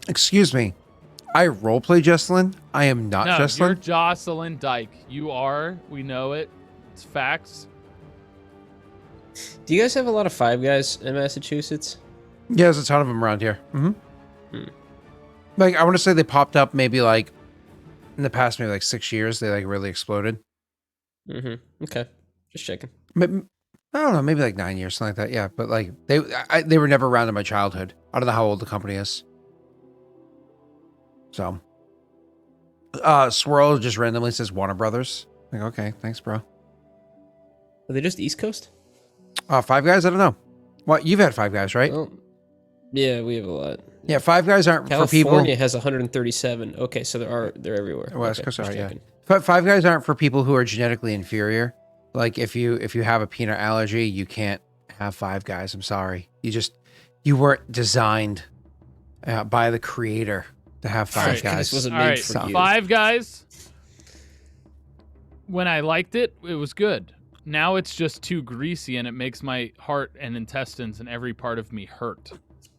Excuse me. I roleplay Jesselyn. I am not No, Jesselyn. you're Jocelyn Dyke. You are. We know it. It's facts. Do you guys have a lot of Five Guys in Massachusetts? Yeah, there's a ton of them around here. Like, I want to say they popped up maybe like in the past maybe like 6 years. They like really exploded. Okay. Just checking. I don't know, maybe like 9 years, something like that. Yeah, but like they were never around in my childhood. I don't know how old the company is. So, Swirl just randomly says Warner Brothers. Like, okay, thanks, bro. Are they just East Coast? Five Guys. I don't know. What you've had Five Guys, right? Oh, yeah, we have a lot. Yeah, Five Guys aren't for people. California has 137. Okay, so they're everywhere. West Okay, Coast, just yeah. checking. But Five Guys aren't for people who are genetically inferior. Like if you have a peanut allergy, you can't have Five Guys. I'm sorry. You weren't designed by the creator to have Five Alright, Guys. this wasn't All made right, for you. Five Guys. When I liked it, it was good. Now it's just too greasy, and it makes my heart and intestines and every part of me hurt.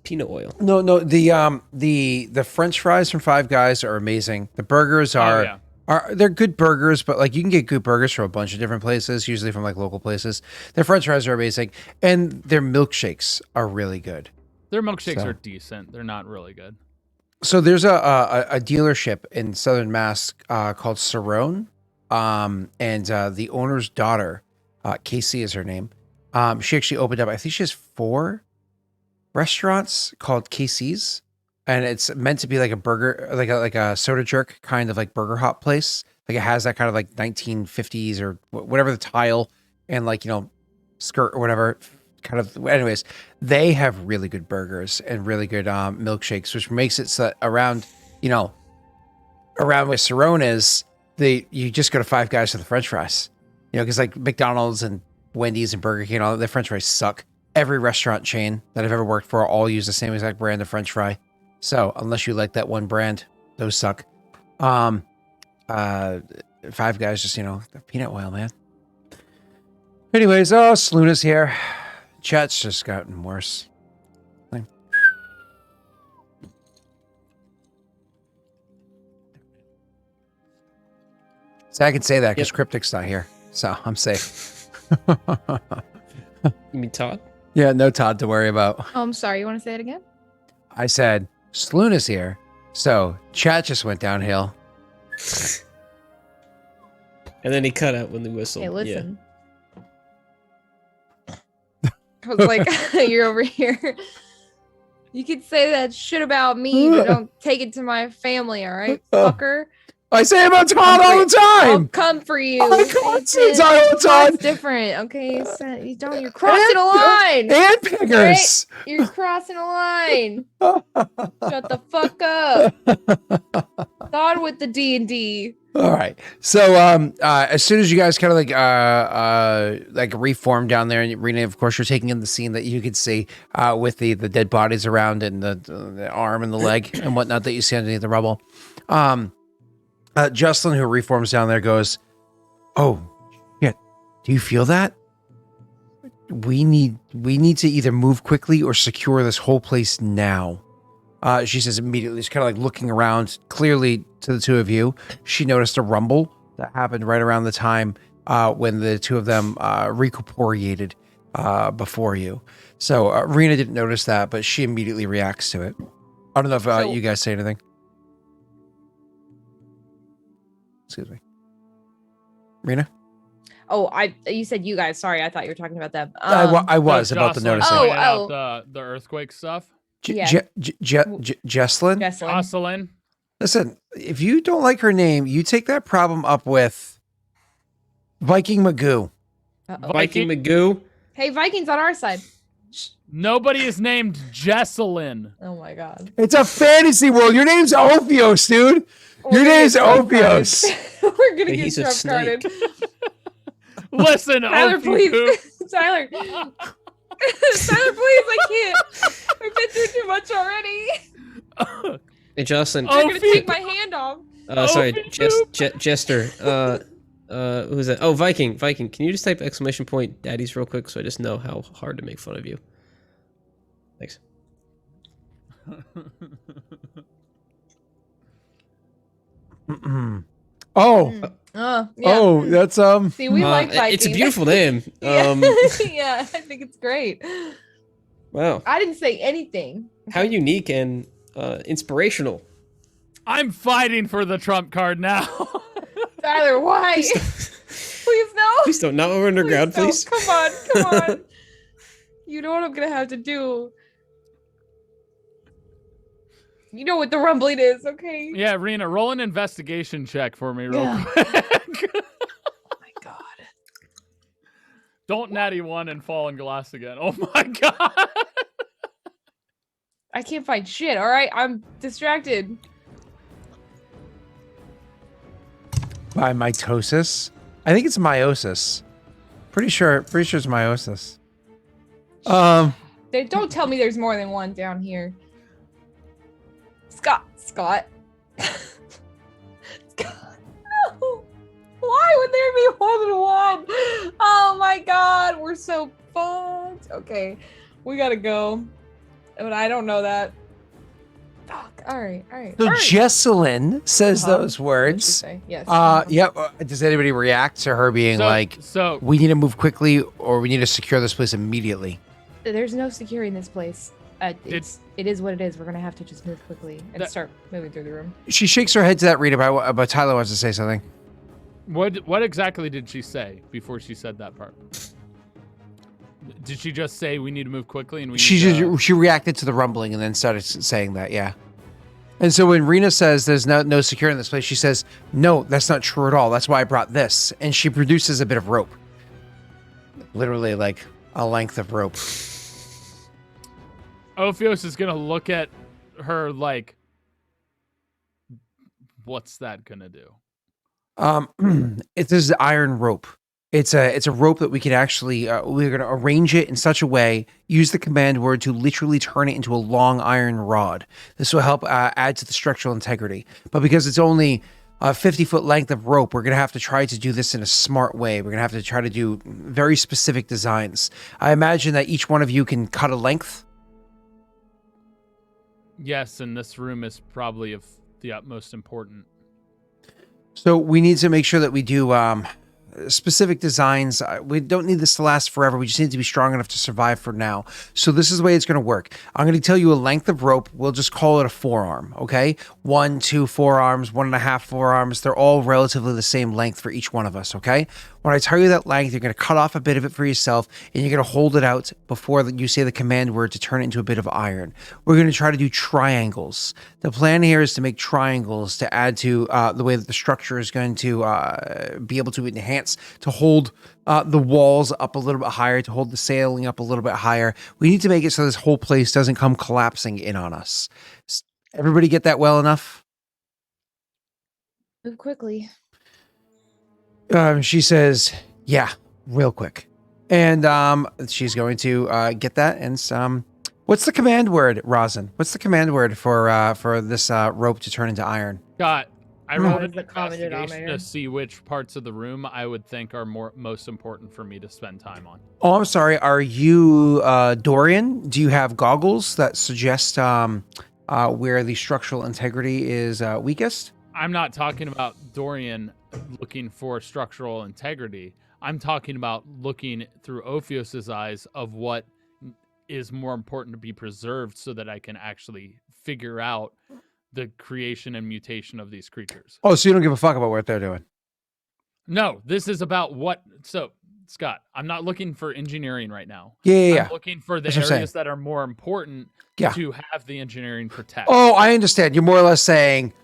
Peanut oil. No, the French fries from Five Guys are amazing. The burgers are they're good burgers, but like you can get good burgers from a bunch of different places, usually from like local places. Their French fries are amazing, and their milkshakes are really good. Their milkshakes are decent. They're not really good. So there's a dealership in Southern Mass called Cerrone, and the owner's daughter, Casey is her name. She actually opened up. I think she has 4 restaurants called Casey's, and it's meant to be like a burger, like a soda jerk kind of like burger hop place. Like it has that kind of like 1950s or whatever the tile and like skirt or whatever kind of. Anyways, they have really good burgers and really good milkshakes, which makes it so around where Cerrone is, you just go to Five Guys for the French fries. Because like McDonald's and Wendy's and Burger King and all that, their French fries suck. Every restaurant chain that I've ever worked for all use the same exact brand of French fry. So unless you like that one brand, those suck. Five Guys just, the peanut oil, man. Anyways, Sluna's here. Chat's just gotten worse. So I can say that because Cryptic's not here. So I'm safe. You mean Todd? Yeah, no Todd to worry about. Oh, I'm sorry. You want to say it again? I said, Sluna's here. So chat just went downhill. And then he cut out when they whistled. Hey, listen. I was like, you're over here. You could say that shit about me, but don't take it to my family, all right, fucker? I say about Todd all the I'll time. come for you. I can't say Todd all the time. It's different, okay? So you don't. You're crossing a line. And pickers. Right? You're crossing a line. Shut the fuck up. Todd with the D&D. All right. So as soon as you guys kind of like reform down there, and Rena, of course, you're taking in the scene that you could see with the dead bodies around and the arm and the leg and whatnot that you see underneath the rubble. Jocelyn, who reforms down there, goes, "Oh, yeah. Do you feel that? We need to either move quickly or secure this whole place now." She says immediately. She's kind of like looking around, clearly to the two of you. She noticed a rumble that happened right around the time when the two of them recorporeated before you. So Rena didn't notice that, but she immediately reacts to it. I don't know if you guys say anything. Excuse me. Rena? Oh, you said you guys. Sorry, I thought you were talking about them. I was about the noticing. The earthquake stuff. Jesselyn? Jocelyn. Listen, if you don't like her name, you take that problem up with Viking Magoo. Viking Magoo? Hey, Vikings on our side. Nobody is named Jesselyn. Oh my god. It's a fantasy world. Your name's Ophios, dude. Your name's Ophios. We're gonna He's get a trump carded. Listen, Tyler, Ophi, please. Tyler. Tyler, please. I can't. I've been through too much already. Hey, Jocelyn. You're gonna take my hand off. Sorry, Jester. Who's that? Oh, Viking. Can you just type exclamation point daddies real quick so I just know how hard to make fun of you? Thanks. Oh, Yeah. oh, that's See, we like Viking. It's a beautiful name. Yeah. Yeah, I think it's great. Wow. I didn't say anything. How unique and inspirational. I'm fighting for the trump card now. Tyler, why? Please Please no. Please don't. Not over underground, don't. please. Come on, come on. You know what I'm gonna have to do. You know what the rumbling is, okay? Yeah, Rena, roll an investigation check for me real Yeah. quick. Oh my god. Don't natty one and fall in glass again. Oh my god. I can't find shit, alright? I'm distracted. by mitosis. I think it's meiosis. Pretty sure it's meiosis. Don't tell me there's more than one down here. Scott. Scott, no. Why would there be more than one? Oh my god, we're so fucked. Okay, we gotta go. But I don't know that. Fuck. All right. So Jesselyn says those words. Yes. Yep. Does anybody react to her being so we need to move quickly or we need to secure this place immediately? There's no securing this place. It is what it is. We're gonna have to just move quickly and start moving through the room. She shakes her head to that Rita, but Tyler wants to say something. what exactly did she say before she said that part? Did she just say we need to move quickly and she reacted to the rumbling and then started saying that, yeah. And so when Rena says there's no securing this place, she says, no, that's not true at all. That's why I brought this. And she produces a bit of rope. Literally like a length of rope. Ophios is gonna look at her like, what's that gonna do? This is iron rope. It's a rope that we can actually we're going to arrange it in such a way, use the command word to literally turn it into a long iron rod. This will help add to the structural integrity. But because it's only a 50-foot length of rope, we're going to have to try to do this in a smart way. We're going to have to try to do very specific designs. I imagine that each one of you can cut a length. Yes, and this room is probably of the utmost important. So we need to make sure that we do specific designs. We don't need this to last forever. We just need to be strong enough to survive for now. So this is the way it's going to work. I'm going to tell you a length of rope. We'll just call it a forearm, okay? 1, 2 forearms, 1.5 forearms. They're all relatively the same length for each one of us, okay? When I tell you that length, you're going to cut off a bit of it for yourself, and you're going to hold it out before you say the command word to turn it into a bit of iron. We're going to try to do triangles. The plan here is to make triangles to add to the way that the structure is going to be able to enhance, to hold the walls up a little bit higher, to hold the ceiling up a little bit higher. We need to make it so this whole place doesn't come collapsing in on us. Everybody get that well enough? Move quickly. She says, yeah, real quick. And she's going to get that. And what's the command word, Rosin? What's the command word for this rope to turn into iron? Got. I rolled an the common investigation denominator? to see which parts of the room I would think are most important for me to spend time on. Oh, I'm sorry. Are you Dorian? Do you have goggles that suggest where the structural integrity is weakest? I'm not talking about Dorian looking for structural integrity. I'm talking about looking through Ophios's eyes of what is more important to be preserved so that I can actually figure out the creation and mutation of these creatures. Oh, so you don't give a fuck about what they're doing? No, this is about what... So, Scott, I'm not looking for engineering right now. Yeah. I'm looking for the That's what I'm areas that are more important to have the engineering protect. Oh, I understand. You're more or less saying,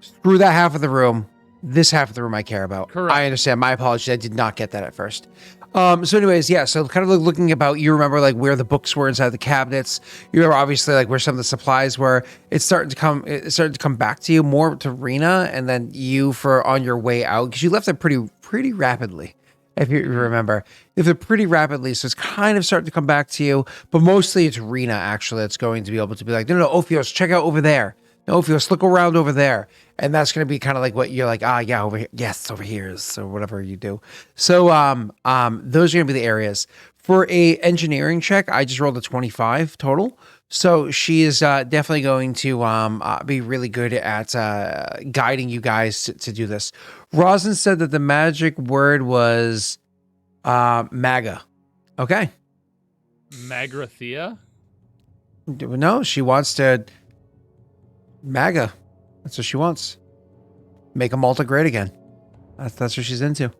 screw that half of the room. This half of the room I care about. Correct. I understand. My apologies. I did not get that at first. So anyways, yeah, so kind of like looking about, you remember like where the books were inside the cabinets. You remember obviously like where some of the supplies were. It started to come back to you more to Rena, and then you for on your way out, because you left it pretty rapidly. If you remember, if it pretty rapidly, so it's kind of starting to come back to you, but mostly it's Rena actually that's going to be able to be like, no, Ophios, check out over there. No, Ophios, look around over there. And that's going to be kind of like what you're like, yeah, over here. Yes, over here, or whatever you do. So those are going to be the areas. For a engineering check, I just rolled a 25 total. So she is definitely going to be really good at guiding you guys to do this. Rosin said that the magic word was MAGA. Okay. Magrathea? No, she wants to MAGA. That's what she wants. Make Malta great again. That's what she's into.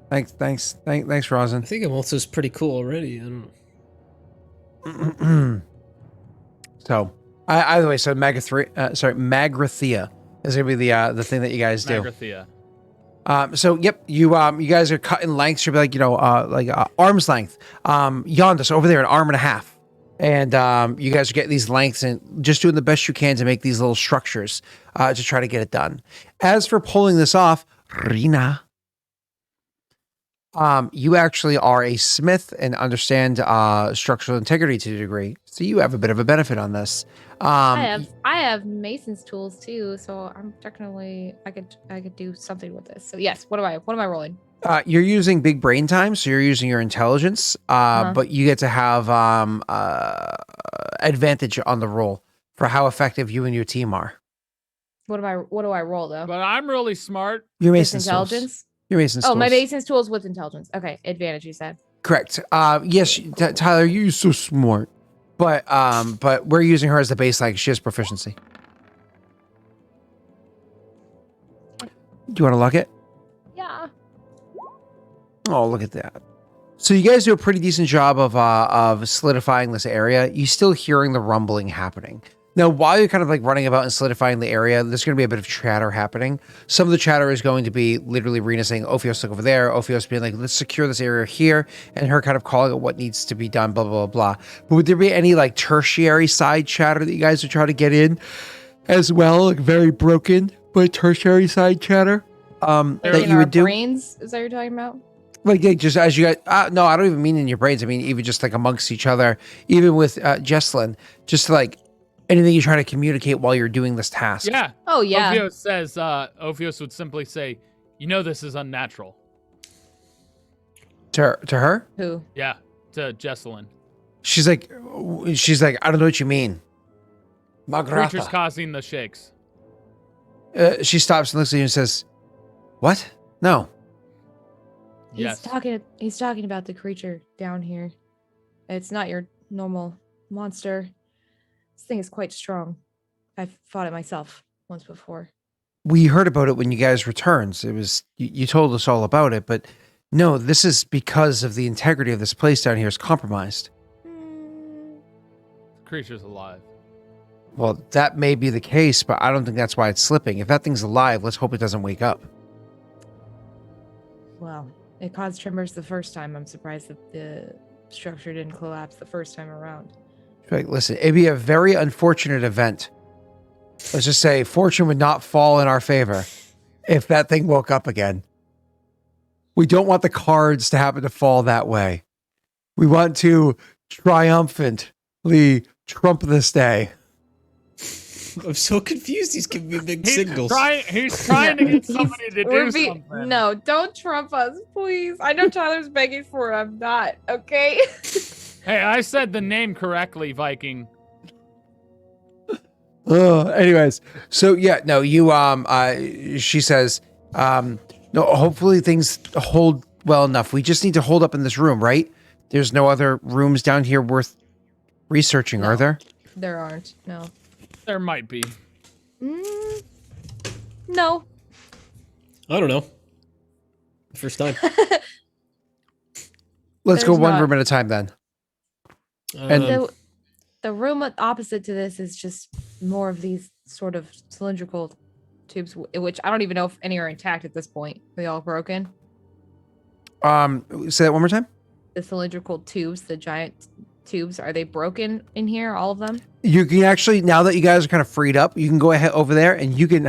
Thanks, Rosin. I think Amalta's pretty cool already. I don't know. So, either way, so Magrathea is gonna be the thing that you guys do. Magrathea. So yep, you guys are cutting lengths. You'll be like arm's length. Yondas over there, an arm and a half, and you guys are getting these lengths and just doing the best you can to make these little structures to try to get it done. As for pulling this off, Rina, you actually are a smith and understand structural integrity to a degree, so you have a bit of a benefit on this. I have Mason's tools too, so I'm technically I could do something with this. So yes, what am I rolling? You're using big brain time, so you're using your intelligence, but you get to have advantage on the roll for how effective you and your team are. What do I roll though? But I'm really smart. Your With Mason's intelligence. Tools. Your Mason's Oh, tools. my Mason's tools with intelligence. Okay, advantage. You said. Correct. Yes, Tyler, you're so smart. But we're using her as the baseline. She has proficiency. Do you want to lock it? Yeah. Oh, look at that. So you guys do a pretty decent job of solidifying this area. You're still hearing the rumbling happening. Now, while you're kind of like running about and solidifying the area, there's going to be a bit of chatter happening. Some of the chatter is going to be literally Rena saying, Ophios, look over there. Ophios being like, let's secure this area here. And her kind of calling out what needs to be done, blah, blah, blah, blah. But would there be any like tertiary side chatter that you guys would try to get in as well? Like very broken, but tertiary side chatter that you would do? Brains, is that what you're talking about? Like just as you guys, no, I don't even mean in your brains. I mean, even just like amongst each other, even with Jesslyn, just like, anything you're trying to communicate while you're doing this task. Yeah. Oh, yeah. Ophios says, Ophios would simply say, you know this is unnatural. To her? Who? Yeah, to Jesselyn. She's like, I don't know what you mean. Creatures Magrata. causing the shakes. She stops and looks at you and says, what? No. Yes. He's talking about the creature down here. It's not your normal monster. This thing is quite strong. I've fought it myself once before. We heard about it when you guys returned. It was, you told us all about it, but no, this is because of the integrity of this place down here is compromised. The creature's alive. Well, that may be the case, but I don't think that's why it's slipping. If that thing's alive, let's hope it doesn't wake up. Well, it caused tremors the first time. I'm surprised that the structure didn't collapse the first time around. Like, listen, it'd be a very unfortunate event. Let's just say fortune would not fall in our favor if that thing woke up again. We don't want the cards to happen to fall that way. We want to triumphantly trump this day. I'm so confused. He's giving me big signals. He's trying to get somebody to do something. No, don't trump us, please. I know Tyler's begging for it. I'm not, okay? Hey, I said the name correctly, Viking. Anyways, so yeah, no, you she says, no, hopefully things hold well enough. We just need to hold up in this room, right? There's no other rooms down here worth researching, are there? There aren't, no. There might be. No. I don't know. First time. Let's go There's one not. room at a time then. And The room opposite to this is just more of these sort of cylindrical tubes, which I don't even know if any are intact at this point. Are they all broken? Say that one more time. The cylindrical tubes, the giant tubes, are they broken in here, all of them? You can actually, now that you guys are kind of freed up, you can go ahead over there and you can,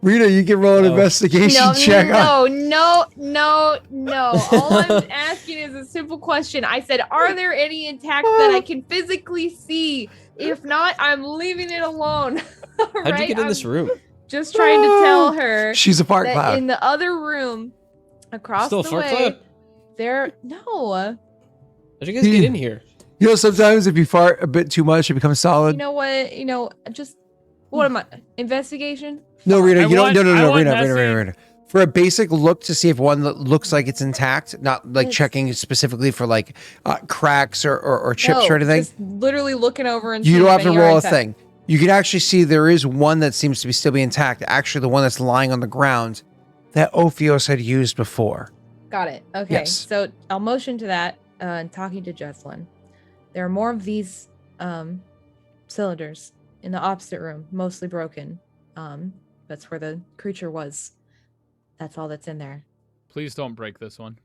Rita, you can roll an investigation check. No. All I'm asking is a simple question. I said, are there any intact that I can physically see? If not, I'm leaving it alone. How'd you get in this room? Just trying to tell her She's a fart that cloud. in the other room across Still a the fart way, cloud? there. No. How'd you guys get in here? You know, sometimes if you fart a bit too much, it becomes solid. You know what? Just what am I? Investigation? No, Fine. Rita, I you don't. want- I No, want Rita. messy. For a basic look to see if one that looks like it's intact, not like It's- checking specifically for like cracks or chips No, or anything. just literally looking over and You seeing don't if have to any are roll a intact. thing. You can actually see there is one that seems to be still be intact. Actually, the one that's lying on the ground that Ophios had used before. Got it. Okay. Yes. So I'll motion to that and talking to Jesslyn. There are more of these cylinders in the opposite room, mostly broken. That's where the creature was. That's all that's in there. Please don't break this one.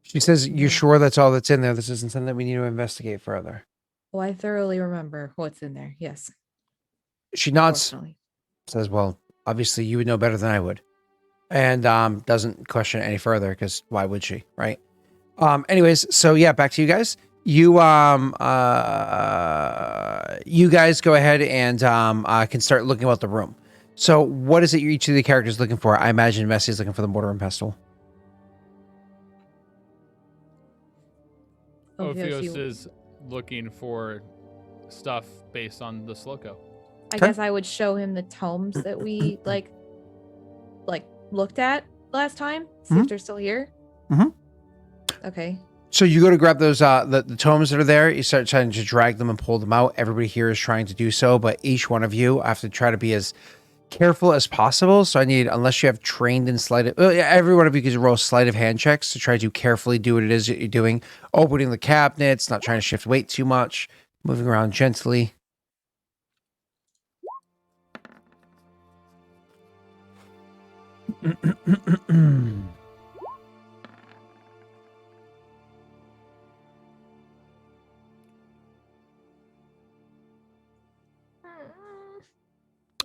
She says, "You're Mhm. sure that's all that's in there? This isn't something that we need to investigate further." Well, I thoroughly remember what's in there. Yes. She nods, Unfortunately. says, "Well, obviously you would know better than I would," and doesn't question it any further because why would she, right? Anyways, so yeah, back to you guys. You you guys go ahead and can start looking about the room. So what is it each of the characters looking for? I imagine Messi is looking for the mortar and pestle. Ophios is looking for stuff based on the Sloko. I Okay. guess I would show him the tomes that we like looked at last time. See Mhm. if they're still here. Mhm. Okay. So you go to grab those the tomes that are there. You start trying to drag them and pull them out. Everybody here is trying to do so, but each one of you have to try to be as careful as possible. So I need, unless you have trained in sleight of, every one of you can roll sleight of hand checks to try to carefully do what it is that you're doing. Opening the cabinets, not trying to shift weight too much, moving around gently.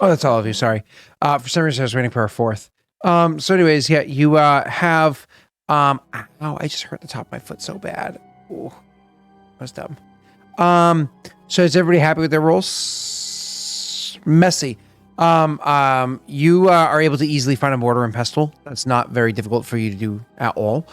Oh, that's all of you. Sorry. For some reason, I was waiting for a fourth. So anyways, yeah, you have ow, I just hurt the top of my foot so bad. Ooh, that was dumb. So is everybody happy with their rolls? Messy. You are able to easily find a mortar and pestle. That's not very difficult for you to do at all.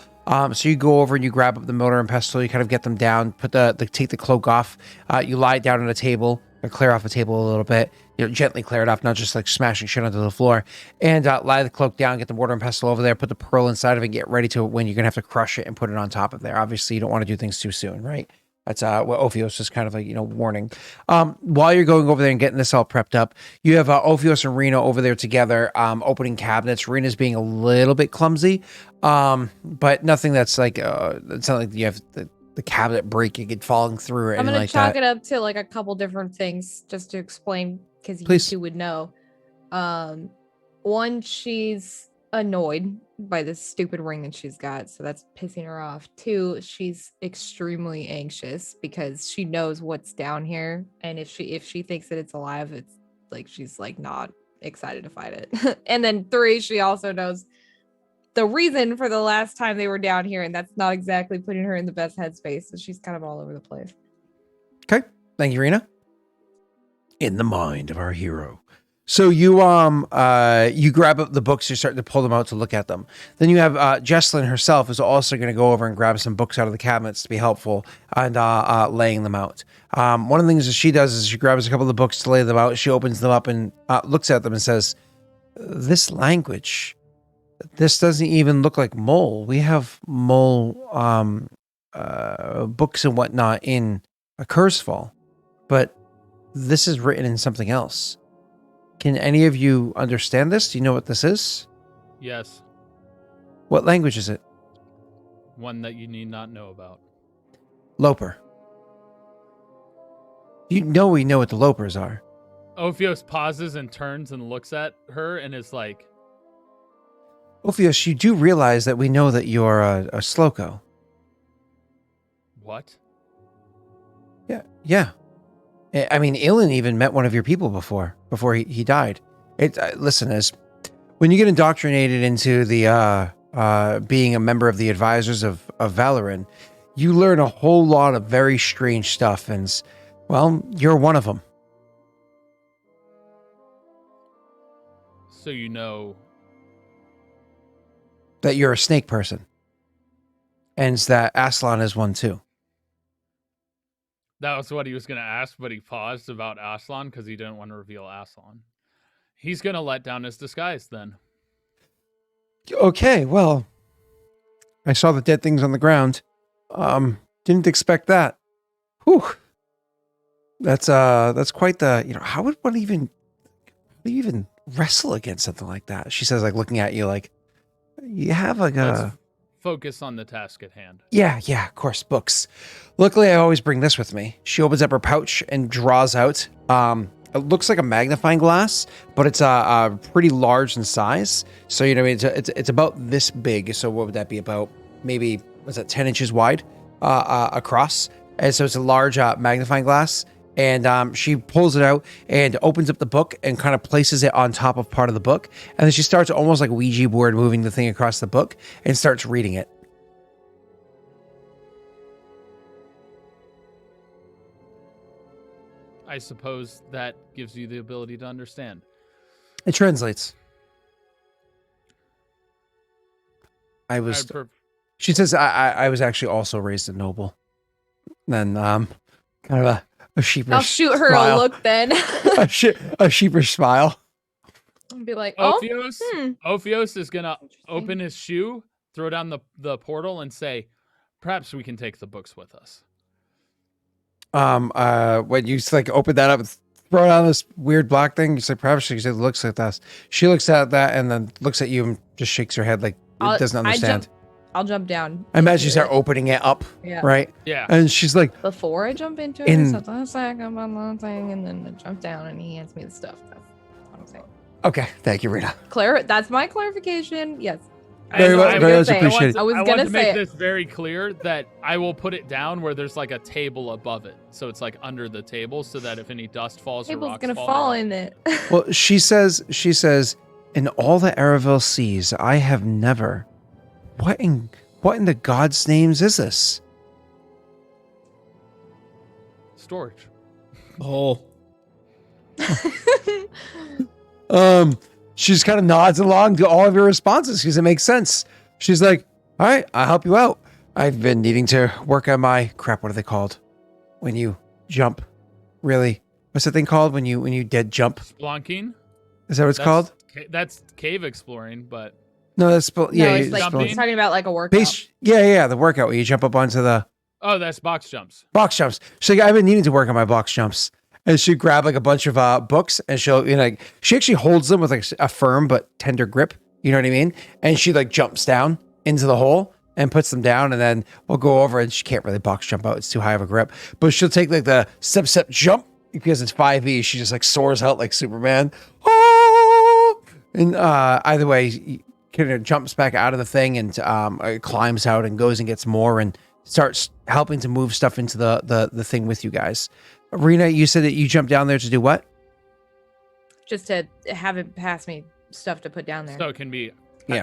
So you go over and you grab up the mortar and pestle. You kind of get them down. Put take the cloak off. You lie it down on a table or clear off the table a little bit. Gently clear it off, not just like smashing shit onto the floor. And lie the cloak down. Get the mortar and pestle over there. Put the pearl inside of it. Get ready to when you're gonna have to crush it and put it on top of there. Obviously, you don't want to do things too soon, right? That's what Ophios is kind of like, warning. While you're going over there and getting this all prepped up, you have Ophios and Rena over there together, opening cabinets. Rena's being a little bit clumsy, but nothing that's like, it's not like you have the cabinet breaking and falling through or I'm anything gonna like chalk that. it up to like a couple different things just to explain because you Please. two would know. One, she's annoyed by this stupid ring that she's got, so that's pissing her off. Two, she's extremely anxious because she knows what's down here, and if she thinks that it's alive, it's like she's like not excited to fight it. And then three, she also knows the reason for the last time they were down here, and that's not exactly putting her in the best headspace. So she's kind of all over the place. Okay. Thank you, Rena. In the mind of our hero. So you you grab up the books, you're starting to pull them out to look at them. Then you have Jesslyn herself is also going to go over and grab some books out of the cabinets to be helpful and laying them out. One of the things that she does is she grabs a couple of the books to lay them out. She opens them up and looks at them and says, "This language, this doesn't even look like mole. We have mole books and whatnot in a Kurzfall, but this is written in something else. Can any of you understand this? Do you know what this is? Yes, What language is it? one that you need not know about. Loper. We know what the Lopers are. Ophios pauses and turns and looks at her and is like, Ophios, you do realize that we know that you're a Sloko. "What?" Yeah. I mean, Ilan even met one of your people before he died. Listen, as when you get indoctrinated into the being a member of the advisors of Valoran, you learn a whole lot of very strange stuff, and well, you're one of them. So you know, That you're a snake person, and that Aslan is one too. That was what he was going to ask, but he paused about Aslan because he didn't want to reveal Aslan. He's going to let down his disguise then. Okay, well, I saw the dead things on the ground. Didn't expect that. Whew. That's quite the, how would one even wrestle against something like that? She says, like, looking at you like, you have like Let's focus on the task at hand. Yeah, of course, books. Luckily, I always bring this with me. She opens up her pouch and draws out, it looks like a magnifying glass, but it's pretty large in size. So, you know, it's about this big. So what would that be, about maybe, what's that, 10 inches wide across? And so it's a large magnifying glass. And she pulls it out and opens up the book and kind of places it on top of part of the book. And then she starts almost like Ouija board moving the thing across the book and starts reading it. I suppose that gives you the ability to understand. It translates. She says, I was actually also raised a noble. Then kind of a sheepish I'll shoot her smile. a look then. a sheepish smile. And be like, Ophios is gonna open his shoe, throw down the portal, and say, "Perhaps we can take the books with us." When you like open that up and throw down this weird black thing, you say, "Perhaps," she said, "looks like this." She looks at that and then looks at you and just shakes her head like it doesn't understand. I'll jump down. I imagine you start opening it up, right? Yeah. And she's like, before I jump into it, something like I'm on one thing, and then I jump down and he hands me the stuff. That's what I'm saying. "Okay, thank you, Rita." That's my clarification. Yes. Very much appreciated. I was want gonna to say make this very clear that I will put it down where there's like a table above it, so it's like under the table, so that if any dust falls, table's or rocks gonna fall fall down. in it. Well, she says, "In all the Araville seas, I have never. What in the gods' names is this?" Storage. Oh. She just kind of nods along to all of your responses because it makes sense. She's like, "All right, I'll help you out. I've been needing to work on my crap. What are they called? When you jump, really? What's the thing called when you dead jump? Spelunking. Is that what it's called? That's cave exploring, but No, that's It's like he's talking about like a workout. Yeah, the workout where you jump up onto the that's box jumps. box jumps. She's like, "I've been needing to work on my box jumps." And she grab like a bunch of books and she'll, she actually holds them with like a firm but tender grip. You know what I mean? And she like jumps down into the hole and puts them down, and then we'll go over, and she can't really box jump out. It's too high of a grip, but she'll take like the step jump because it's 5e. She just like soars out like Superman. Oh! And either way, kind of jumps back out of the thing and climbs out and goes and gets more and starts helping to move stuff into the thing with you guys. Rena, you said that you jumped down there to do what? Just to have it pass me stuff to put down there. So it can be.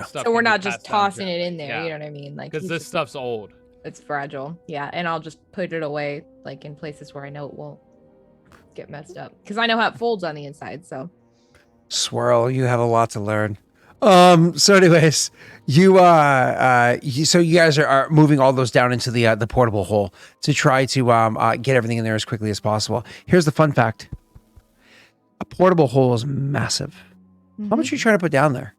So we're not just tossing it in there. Yeah. You know what I mean? Like, Because this stuff's old. It's fragile. Yeah, and I'll just put it away, like in places where I know it won't get messed up. Because I know how it folds on the inside. So. Swirl, you have a lot to learn. So anyways, so you guys are moving all those down into the portable hole to try to get everything in there as quickly as possible. Here's the fun fact. A portable hole is massive. How much are you trying to put down there?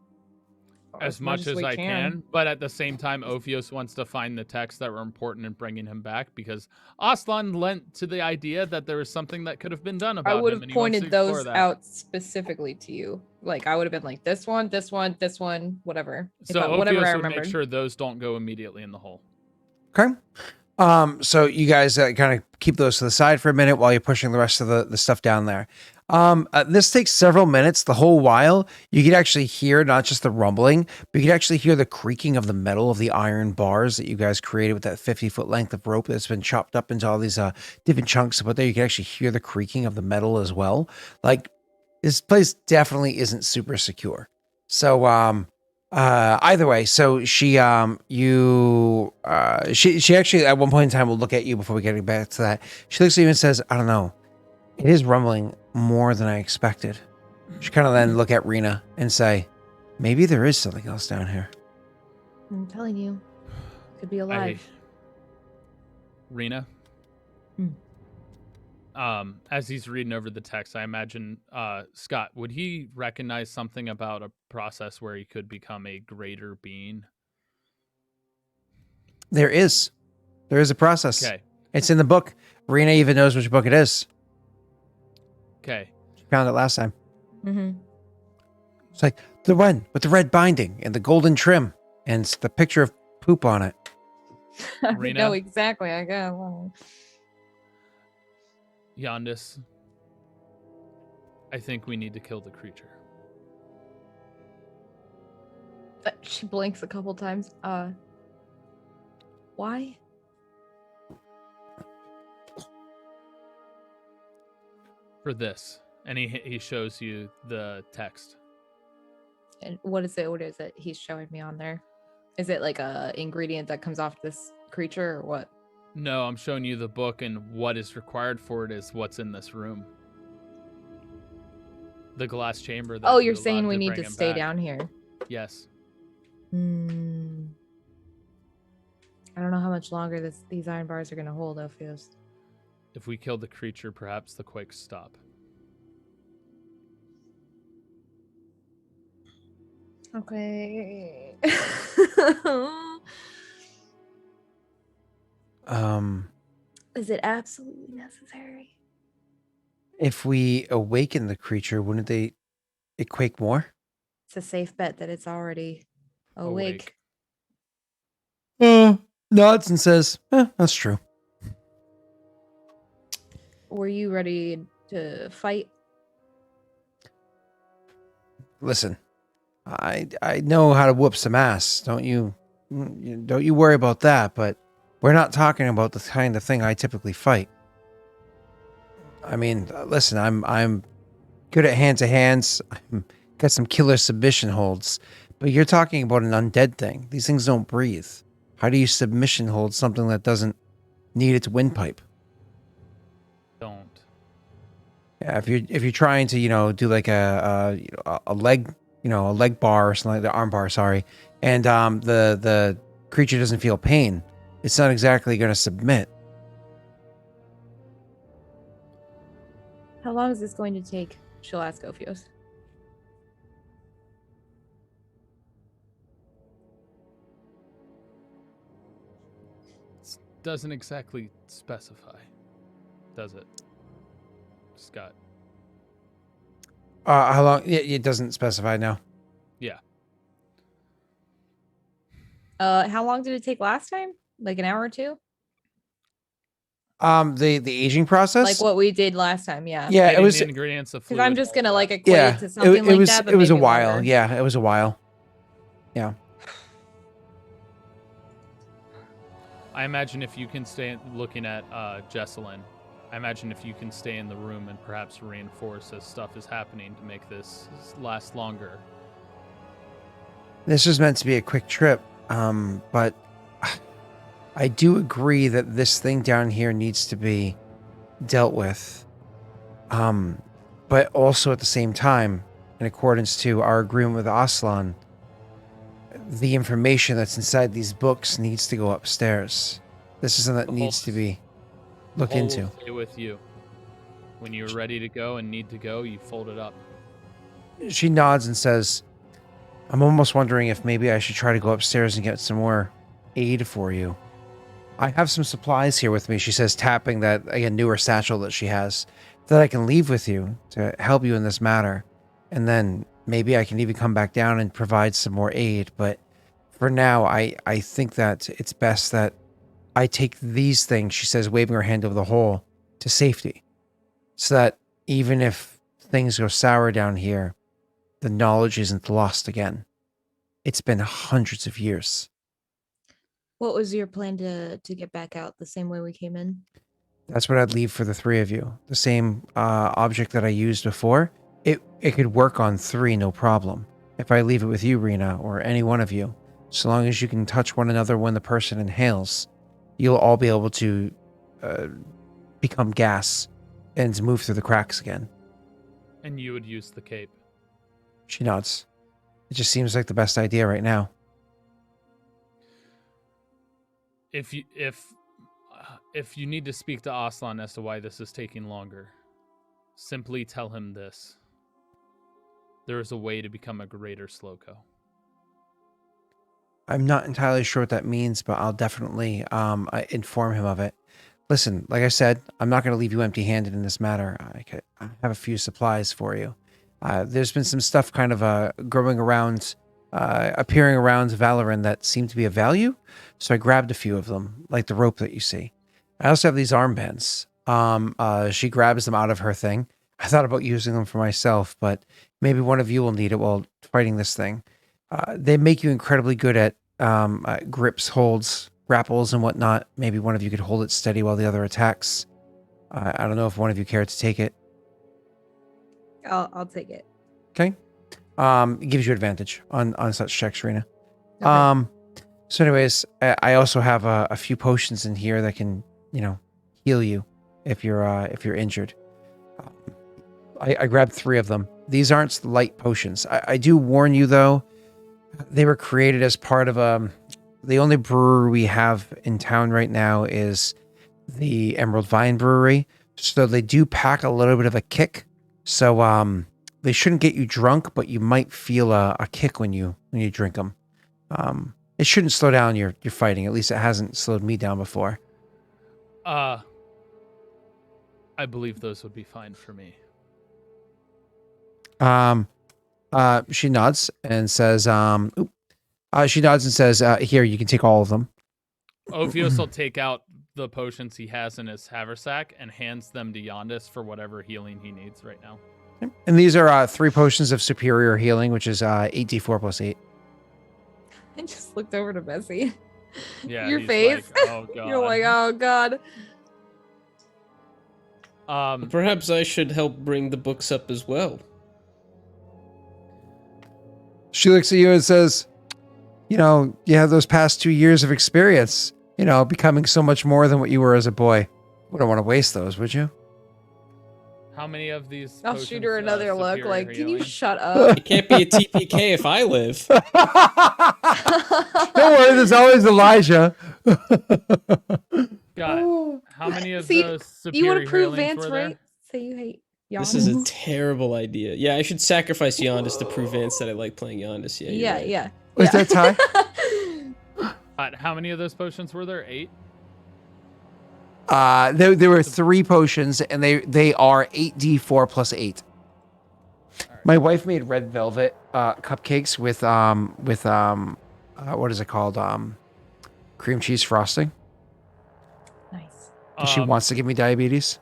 As much as I can, but at the same time, Ophios wants to find the texts that were important in bringing him back, because Aslan lent to the idea that there was something that could have been done about him. I would have pointed those out specifically to you. Like, I would have been like, this one, whatever. So whatever I Ophios would remembered. make sure those don't go immediately in the hole. Okay. So you guys kind of keep those to the side for a minute while you're pushing the rest of the stuff down there. This takes several minutes. The whole while, you can actually hear not just the rumbling, but you can actually hear the creaking of the metal of the iron bars that you guys created with that 50-foot length of rope that's been chopped up into all these different chunks. But there, you can actually hear the creaking of the metal as well. Like, this place definitely isn't super secure. So, either way, so she actually at one point in time will look at you before we get back to that. She looks at you and says, "I don't know. It is rumbling more than I expected." She kind of then look at Rena and say, "Maybe there is something else down here." I'm telling you, could be alive. Rena, as he's reading over the text, I imagine Scott, would he recognize something about a process where he could become a greater being? There is a process. Okay. It's in the book. Rena even knows which book it is. Okay. She found it last time. Mm-hmm. It's like the one with the red binding and the golden trim and it's the picture of poop on it. I Rena? know exactly. I got one. Yondis, I think we need to kill the creature. She blinks a couple times. Why? For this. And he shows you the text. And what is it? What is it he's showing me on there? Is it like a ingredient that comes off this creature or what? No, I'm showing you the book, and what is required for it is what's in this room. The glass chamber. That Oh, you're allowed saying we need bring to him stay back. down here. Yes. I don't know how much longer these iron bars are gonna hold, Ophios. If we kill the creature, perhaps the quakes stop. Okay. Is it absolutely necessary? If we awaken the creature, wouldn't it quake more? It's a safe bet that it's already awake. Nods and says, that's true. Were you ready to fight? Listen, I know how to whoop some ass. Don't you worry about that, but we're not talking about the kind of thing I typically fight. I mean, listen, I'm good at hand to hands. I'm got some killer submission holds, but you're talking about an undead thing. These things don't breathe. How do you submission hold something that doesn't need its windpipe? Don't. Yeah, if you're trying to do like a leg a leg bar or something like the arm bar, sorry, and the creature doesn't feel pain, it's not exactly going to submit. How long is this going to take? She'll ask Ophios. Doesn't exactly specify, does it, Scott? How long? It doesn't specify now. Yeah. How long did it take last time? Like an hour or two? The aging process, Like what we did last time, yeah. Yeah, Getting it was. the ingredients of Because fluid. I'm just gonna like equate Yeah, to something it like was. that. But It was a maybe while. longer. Yeah, it was a while. Yeah. I imagine if you can stay looking at Jesselyn, I imagine if you can stay in the room and perhaps reinforce as stuff is happening to make this last longer. This was meant to be a quick trip, but I do agree that this thing down here needs to be dealt with. But also at the same time, in accordance to our agreement with Aslan, the information that's inside these books needs to go upstairs. This is something that needs to be looked The whole into. will stay with you. When you're ready to go and need to go, you fold it up. She nods and says, I'm almost wondering if maybe I should try to go upstairs and get some more aid for you. I have some supplies here with me, she says, tapping that newer satchel that she has, that I can leave with you to help you in this matter. And then maybe I can even come back down and provide some more aid. But for now, I think that it's best that I take these things, she says, waving her hand over the hole, to safety. So that even if things go sour down here, the knowledge isn't lost again. It's been hundreds of years. What was your plan to get back out the same way we came in? That's what I'd leave for the three of you. The same object that I used before. It could work on 3, no problem. If I leave it with you, Rena, or any one of you, so long as you can touch one another when the person inhales, you'll all be able to become gas and move through the cracks again. And you would use the cape. She nods. It just seems like the best idea right now. If If you need to speak to Aslan as to why this is taking longer, simply tell him this. There is a way to become a greater Slowco. I'm not entirely sure what that means, but I'll definitely inform him of it. Listen, like I said, I'm not going to leave you empty-handed in this matter. I have a few supplies for you. There's been some stuff kind of growing around, appearing around Valoran that seemed to be of value, so I grabbed a few of them, like the rope that you see. I also have these armbands. She grabs them out of her thing. I thought about using them for myself, but maybe one of you will need it while fighting this thing. They make you incredibly good at grips, holds, grapples, and whatnot. Maybe one of you could hold it steady while the other attacks. I don't know if one of you cared to take it. I'll take it. Okay. It gives you advantage on such checks, Rena. Okay. So anyways, I also have a few potions in here that can, heal you if you're injured. I grabbed 3 of them. These aren't light potions. I do warn you though, they were created as part of the only brewery we have in town right now is the Emerald Vine Brewery. So they do pack a little bit of a kick. So they shouldn't get you drunk, but you might feel a kick when you drink them. It shouldn't slow down your fighting. At least it hasn't slowed me down before. I believe those would be fine for me. She nods and says, here, you can take all of them. Ophios will take out the potions he has in his haversack and hands them to Yondis for whatever healing he needs right now. And these are 3 potions of superior healing, which is 8d4 plus 8. I just looked over to Bessie. Yeah, Your he's face. like, oh god. You're like, oh god. Perhaps I should help bring the books up as well. She looks at you and says, you have those past 2 years of experience, becoming so much more than what you were as a boy. Wouldn't want to waste those, would you? How many of these I'll potions, shoot her another look superior like, can you healing? shut up? It can't be a TPK if I live. Don't worry, there's always Elijah. God, how many of See, those You want superior to prove healings Vance were there? right? Say you hate Yondis. This is a terrible idea. Yeah, I should sacrifice Yondis to prove Vance that I like playing Yondis. Yeah, you're right. Yeah. Was that Ty? How many of those potions were there? 8? There were 3 potions, and they are 8d4 plus 8. Right. My wife made red velvet cupcakes with what is it called? Cream cheese frosting. Nice. 'Cause she wants to give me diabetes.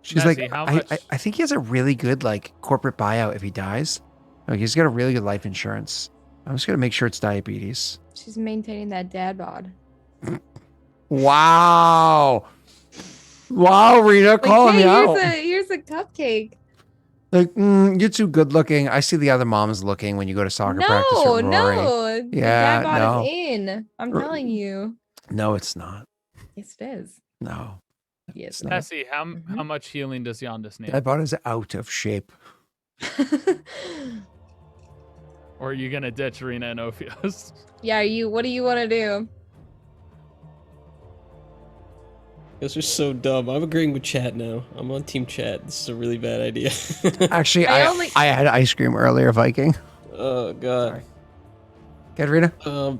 She's Nessie, like, how I much- think he has a really good corporate buyout if he dies. Like he's got a really good life insurance. I'm just gonna make sure it's diabetes. She's maintaining that dad bod. Wow, Rita, Like, calling hey, me out. here's a cupcake. Like, you're too good looking. I see the other moms looking when you go to soccer practice with Rory. No. The Yeah, dad bod no. is in. I'm telling you. No, it's not. Yes, it is. No. Yes. It's not. Nessie, how much healing does Yondis need? That bot is out of shape. Or are you gonna ditch Rena and Ophios? Yeah, what do you want to do? You guys are so dumb. I'm agreeing with Chat now. I'm on Team Chat. This is a really bad idea. Actually, I I only- had ice cream earlier, Viking. Oh god. Sorry. Good, Rita?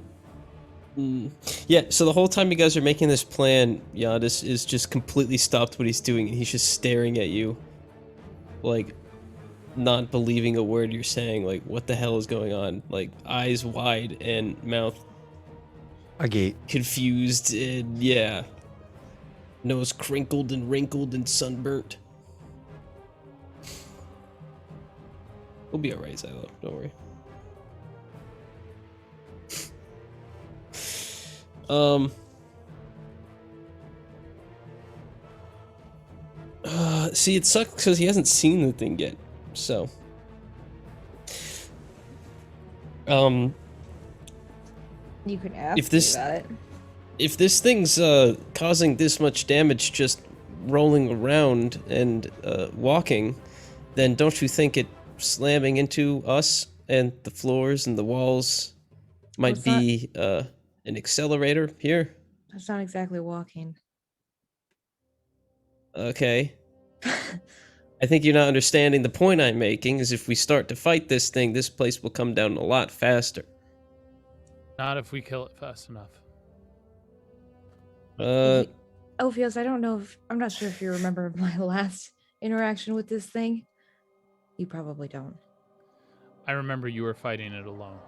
Yeah, so the whole time you guys are making this plan, Yondis is just completely stopped what he's doing, and he's just staring at you. Like, not believing a word you're saying. Like, what the hell is going on? Like, eyes wide and mouth Agate. confused, and yeah. Nose crinkled and wrinkled and sunburnt. We'll be alright, Xylo. Don't worry. See, it sucks because he hasn't seen the thing yet. So, You could ask If this- me about it. if this thing's causing this much damage just rolling around and walking, then don't you think it slamming into us and the floors and the walls might What's that? be an accelerator here? That's not exactly walking. Okay. I think you're not understanding the point I'm making. Is if we start to fight this thing, this place will come down a lot faster. Not if we kill it fast enough. Ophios, I don't know if I'm not sure if you remember my last interaction with this thing. You probably don't. I remember you were fighting it alone.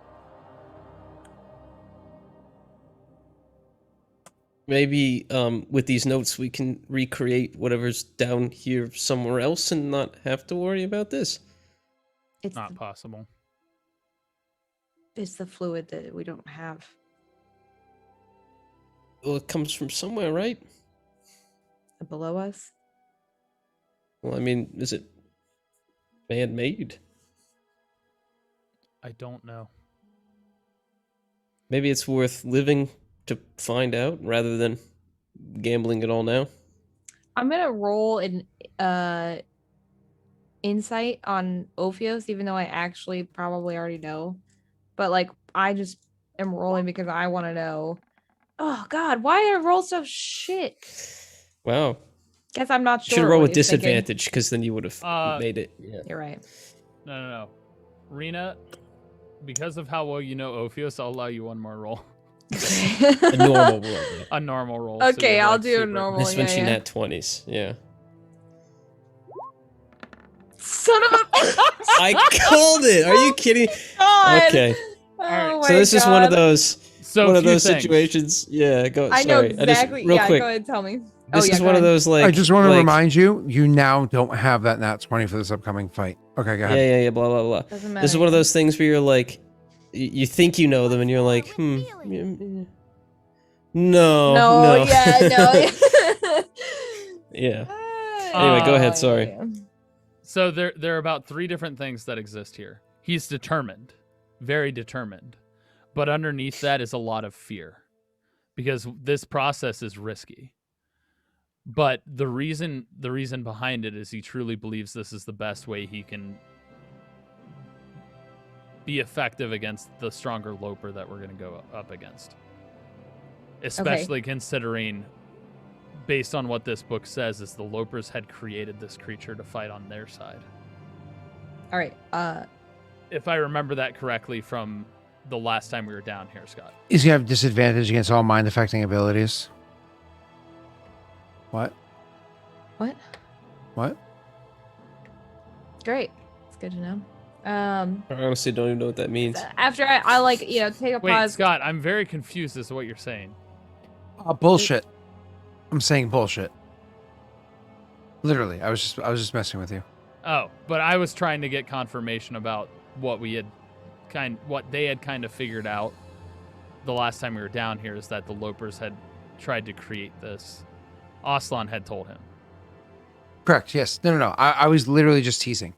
Maybe with these notes we can recreate whatever's down here somewhere else and not have to worry about this. It's Not possible. It's the fluid that we don't have. Well, it comes from somewhere, right? Below us? Well, I mean, is it man-made? I don't know. Maybe it's worth living to find out rather than gambling it all now. I'm gonna roll an insight on Ophios, even though I actually probably already know. But like I just am rolling because I want to know. Oh God, why did I roll so shit? Wow. Guess I'm not sure. Should have rolled what with he's thinking. disadvantage because then you would have made it. Yeah. You're right. No. Rena, because of how well you know Ophios, I'll allow you one more roll. A normal roll. Yeah. A normal roll. Okay, you're, I'll like, do a super- normal. This when yeah, she yeah. nat 20s. Yeah. Son of a! I called it. Are you kidding? God. Okay. Oh Alright, my So this is one of God. those So one of few those things. situations. Yeah, go. I know Sorry. exactly. Real yeah, quick. go ahead, tell me. This is go one of ahead. those like. I just want to like, remind you, you now don't have that nat 20 for this upcoming fight. Okay, go ahead. Yeah. Blah blah blah. Doesn't matter. This is one of those things where you're like, you think you know them, and you're like, No. No, yeah, no. Yeah. Anyway, go ahead, sorry. Yeah. So there are about 3 different things that exist here. He's determined, very determined, but underneath that is a lot of fear, because this process is risky. But the reason behind it is he truly believes this is the best way he can be effective against the stronger Loper that we're going to go up against. Especially considering, based on what this book says, is the Lopers had created this creature to fight on their side. All right. If I remember that correctly from the last time we were down here, Scott. Is he have disadvantage against all mind affecting abilities? What? What? Great. It's good to know. I honestly don't even know what that means. After I like, take a Wait, pause. Scott, I'm very confused as to what you're saying. Bullshit. I'm saying bullshit. Literally, I was just messing with you. Oh, but I was trying to get confirmation about what they had kind of figured out the last time we were down here, is that the Lopers had tried to create this. Aslan had told him. Correct. Yes. No. I was literally just teasing.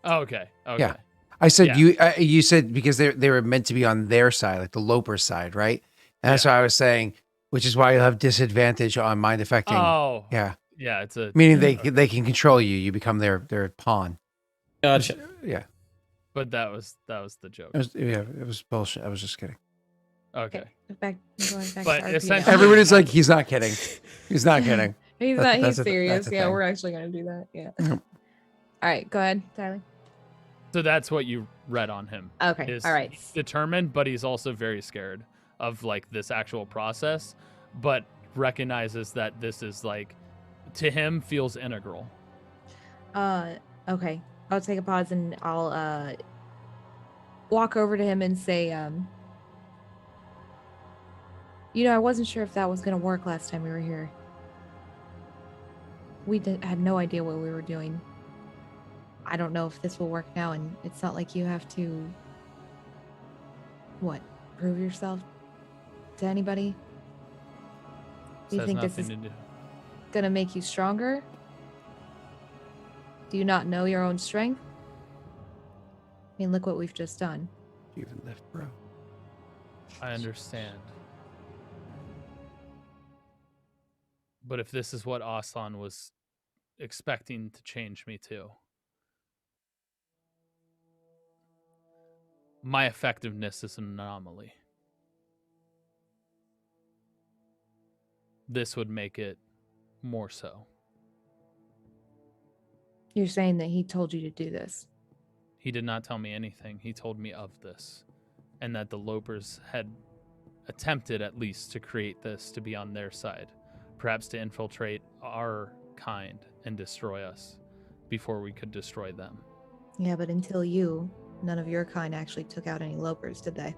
Oh, okay. Yeah. I said Yeah. you said because they were meant to be on their side, like the Loper side, right? And that's why I was saying, which is why you'll have disadvantage on mind affecting. Oh. Yeah. Yeah, it's a Meaning they can control you. You become their pawn. Gotcha. Yeah. But that was the joke. It was bullshit. I was just kidding. Okay. Back going back But to RP essentially- now. Everybody's like, he's not kidding. He's not kidding. He's That's- not. He's that's a- serious. that's a Yeah, thing. we're actually gonna do that. Yeah. Mhm. All right. Go ahead, Tyler. So that's what you read on him. Okay. Is All right. he's determined, but he's also very scared of like this actual process, but recognizes that this is like, to him, feels integral. Okay. I'll take a pause and I'll walk over to him and say, I wasn't sure if that was gonna work last time we were here. We had no idea what we were doing. I don't know if this will work now, and it's not like you have to prove yourself to anybody. Do you Has think this nothing is to do. gonna make you stronger? Do you not know your own strength? I mean, look what we've just done. You even lift, bro. I understand. But if this is what Aslan was expecting to change me to, my effectiveness is an anomaly. this would make it more so. You're saying that he told you to do this. He did not tell me anything. He told me of this, and that the Lopers had attempted at least to create this to be on their side, perhaps to infiltrate our kind and destroy us before we could destroy them. Yeah, but until you, none of your kind actually took out any Lopers, did they?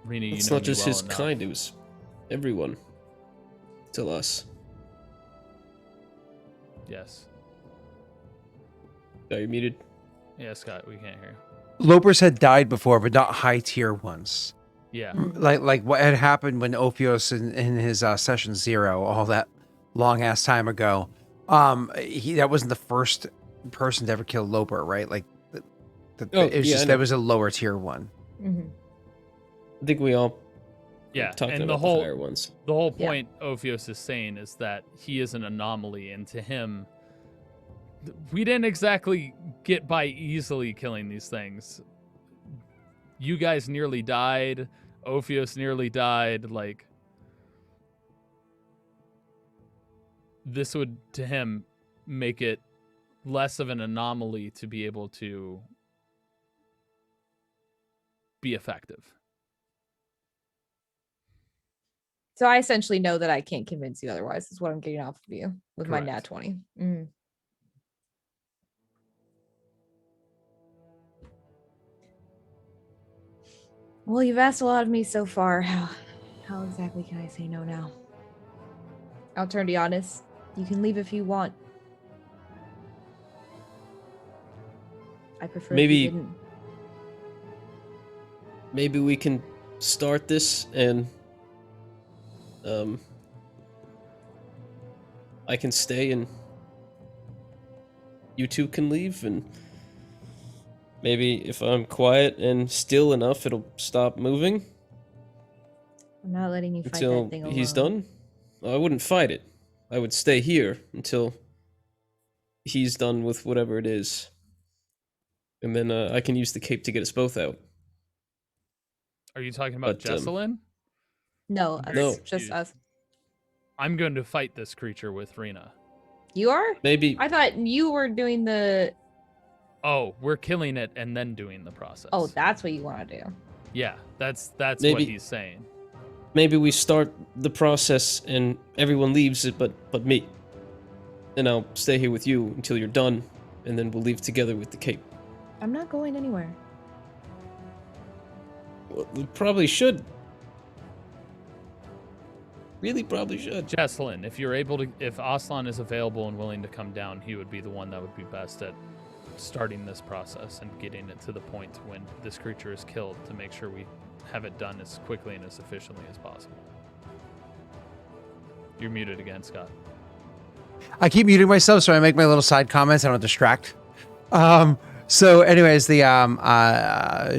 Rena, you It's know not me just well his enough. kind, it was everyone. Till us. Yes. Are you muted? Yeah, Scott, we can't hear. Lopers had died before, but not high tier ones. Yeah. Like what had happened when Ophios in his session 0, all that long ass time ago. That wasn't the first person to ever kill Loper, right? Like, Oh, it was yeah, I just know. that was a lower tier one. Mm-hmm. I think we all Yeah. talking And about the whole higher ones. the whole Yeah. point Ophios is saying is that he is an anomaly, and to him, we didn't exactly get by easily killing these things. You guys nearly died. Ophios nearly died. Like, this would, to him, make it less of an anomaly to be able to be effective. So I essentially know that I can't convince you otherwise, is what I'm getting off of you with my Correct. nat 20. Mm. Well, you've asked a lot of me so far. How exactly can I say no now? I'll turn to Giannis. You can leave if you want. I prefer if Maybe- you didn't. Maybe we can start this and I can stay and you two can leave, and maybe if I'm quiet and still enough it'll stop moving I'm not letting you fight until that thing alone. he's done. I wouldn't fight it. I would stay here until he's done with whatever it is. And then I can use the cape to get us both out. Are you talking about But, Jesselyn? No, I'm us, very No. just confused. us. I'm going to fight this creature with Rena. You are? Maybe I thought you were doing the. Oh, we're killing it and then doing the process. Oh, that's what you want to do. Yeah, that's what Maybe- he's saying. maybe we start the process and everyone leaves it but me. And I'll stay here with you until you're done, and then we'll leave together with the cape. I'm not going anywhere. Well, we probably should. Really probably should. Jesselyn, if you're able to, if Aslan is available and willing to come down, he would be the one that would be best at starting this process and getting it to the point when this creature is killed to make sure we have it done as quickly and as efficiently as possible. You're muted again, Scott. I keep muting myself so I make my little side comments. I don't distract. So anyways,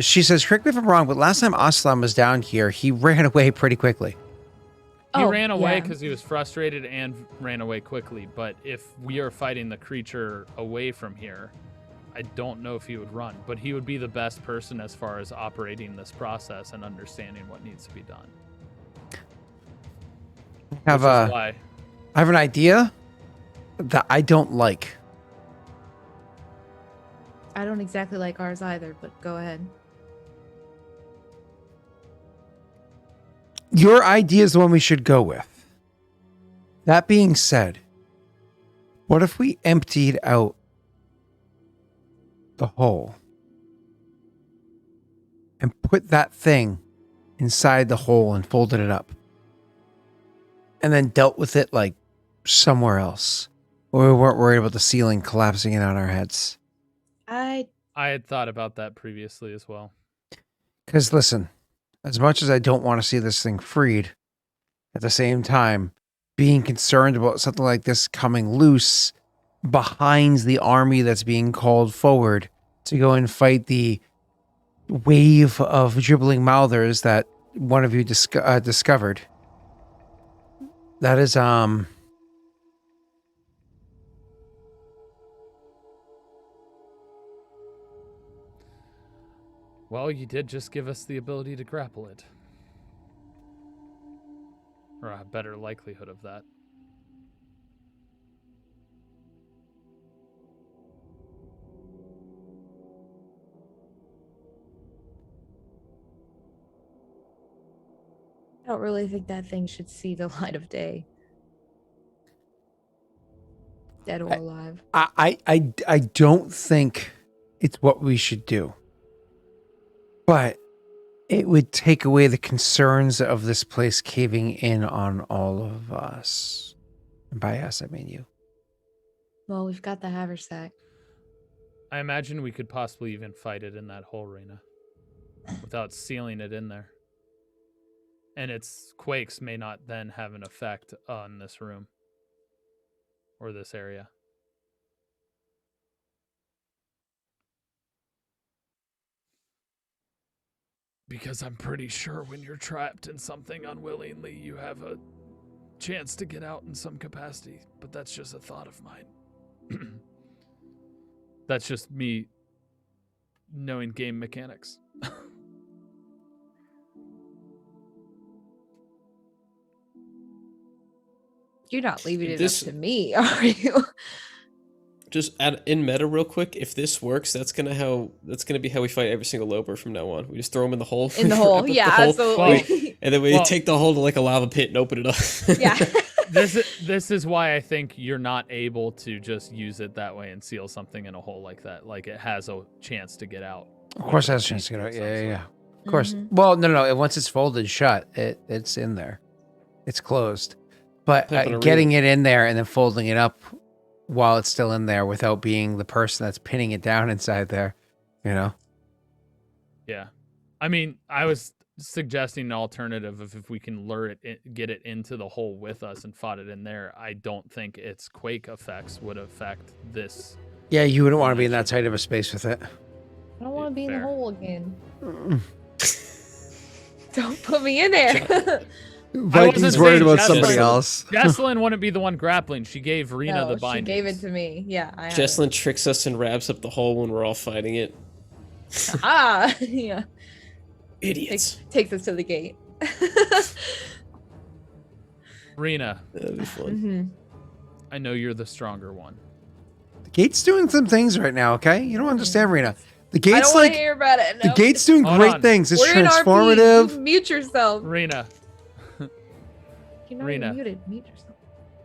she says, correct me if I'm wrong, but last time Aslan was down here, he ran away pretty quickly. He Oh, ran away yeah. because he was frustrated and ran away quickly. But if we are fighting the creature away from here, I don't know if he would run. But he would be the best person as far as operating this process and understanding what needs to be done. I have Which is why I have an idea that I don't like. I don't exactly like ours either, but go ahead. Your idea is the one we should go with. That being said, what if we emptied out the hole and put that thing inside the hole and folded it up and then dealt with it like somewhere else where we weren't worried about the ceiling collapsing in on our heads? I had thought about that previously as well. Because listen, as much as I don't want to see this thing freed, at the same time, being concerned about something like this coming loose behind the army that's being called forward to go and fight the wave of dribbling mouthers that one of you discovered. That is, Well, you did just give us the ability to grapple it. or a better likelihood of that. I don't really think that thing should see the light of day. Dead or alive. I don't think it's what we should do. But it would take away the concerns of this place caving in on all of us. And by us, I mean you. Well, we've got the haversack. I imagine we could possibly even fight it in that hole, Rena, without sealing it in there. And its quakes may not then have an effect on this room or this area. Because I'm pretty sure when you're trapped in something unwillingly, you have a chance to get out in some capacity. But that's just a thought of mine. That's just me knowing game mechanics. You're not leaving it This- up to me, are you? Just in meta real quick, if this works, that's gonna be how we fight every single Loper from now on. We just throw them in the hole. In the wrap hole. up the Yeah, hole, absolutely. and then we Well- take the hole to like a lava pit and open it up. Yeah. This is why I think you're not able to just use it that way and seal something in a hole like that. Like it has a chance to get out. Of course, it has a chance to get out. Yeah. Of course. Mhm. Well, no. Once it's folded shut, it's in there. It's closed. But Flipping a getting reader. it in there and then folding it up while it's still in there without being the person that's pinning it down inside there, you know? Yeah. I mean, I was suggesting an alternative of if we can lure it, get it into the hole with us and fought it in there. I don't think its quake effects would affect this. Yeah, you wouldn't want to be in that tight of a space with it. I don't want to be in Fair. the hole again. Don't put me in there. Viking's wasn't worried saying about Jesselyn. somebody else. Jocelyn wouldn't be the one grappling. She gave Rena No, the she binding. gave it to me. Yeah, I have Jesselyn tricks us and wraps up the hole when we're all fighting it. it. Ah, yeah. Idiots. Takes us to the gate. Rena, That'd be fun. Mhm. I know you're the stronger one. The gate's doing some things right now, okay? You don't understand, Rena. The I gate's don't want like to hear about it. the No. gate's doing Hold great on. things. It's We're in RP. transformative. You mute yourself. Rena. You're not Rena. even muted. Mute yourself.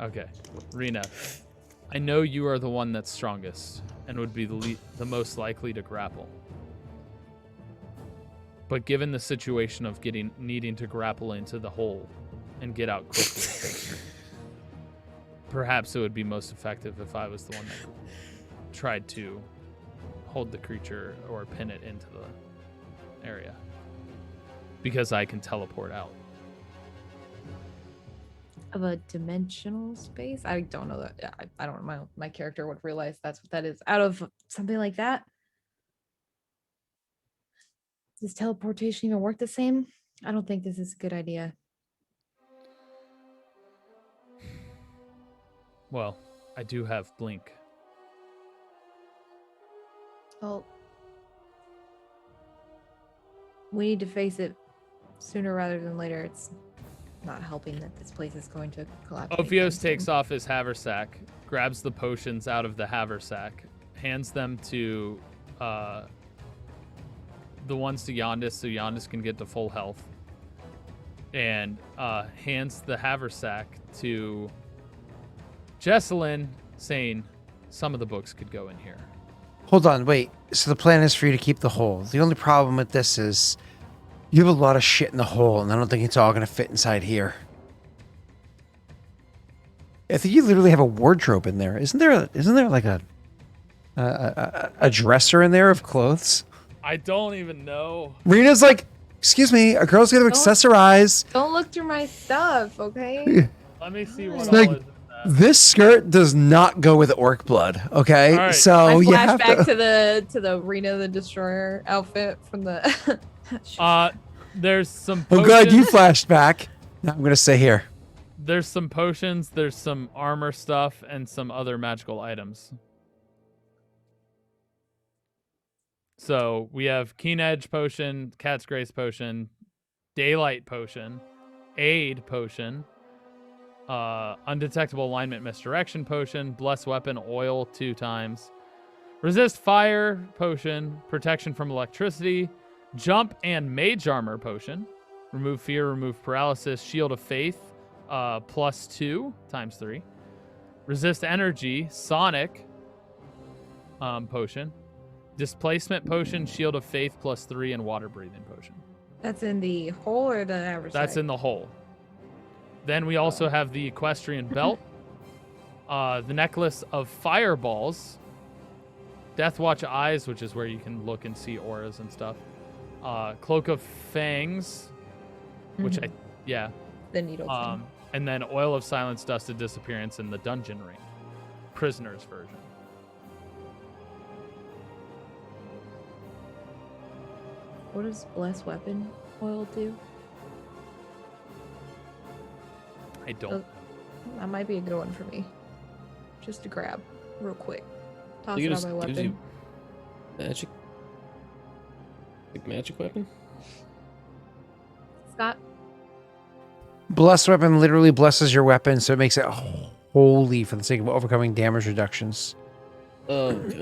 Okay. Rena, I know you are the one that's strongest and would be the most likely to grapple. But given the situation of needing to grapple into the hole and get out quickly, perhaps it would be most effective if I was the one that tried to hold the creature or pin it into the area. Because I can teleport out. Of a dimensional space? I don't know that. I don't know. My character would realize that's what that is. Out of something like that? Does teleportation even work the same? I don't think this is a good idea. Well, I do have Blink. Well, we need to face it sooner rather than later. It's not helping that this place is going to collapse. Ophios takes off his haversack, grabs the potions out of the haversack, hands them to the ones to Yondis so Yondis can get to full health, and hands the haversack to Jesselyn, saying some of the books could go in here. Hold on, wait. So the plan is for you to keep the hole. The only problem with this is you have a lot of shit in the hole, and I don't think it's all going to fit inside here. I think you literally have a wardrobe in there. Isn't there like a dresser in there of clothes? I don't even know. Rena's like, excuse me, a girl's going to Don't- accessorize. Don't look through my stuff, okay? Let me see what It's all like- is in that. This skirt does not go with orc blood, okay? All right. So I you have flashback to... to the Rena the Destroyer outfit from the. There's some I'm potions. glad you flashed back. Now I'm going to stay here. There's some potions, there's some armor stuff, and some other magical items. So we have Keen Edge potion, Cat's Grace potion, Daylight potion, Aid potion, Undetectable alignment misdirection potion. Bless weapon oil 2 times. Resist fire potion. Protection from electricity. Jump and mage armor potion. Remove fear, remove paralysis. Shield of faith +2 times 3. Resist energy. Sonic potion. Displacement potion. Shield of faith +3 and water breathing potion. That's in the hole or the average? That's in the hole. Then we also have the equestrian belt, the necklace of fireballs, Deathwatch eyes, which is where you can look and see auras and stuff, cloak of fangs, which the needle thing. and then oil of silence, dusted disappearance, in the dungeon ring, prisoner's version. What does bless weapon oil do? I don't. That might be a good one for me. Just to grab real quick. Toss You it on just my gives you weapon. magic. Like magic weapon? Scott? Blessed weapon literally blesses your weapon, so it makes it holy for the sake of overcoming damage reductions. Oh, okay.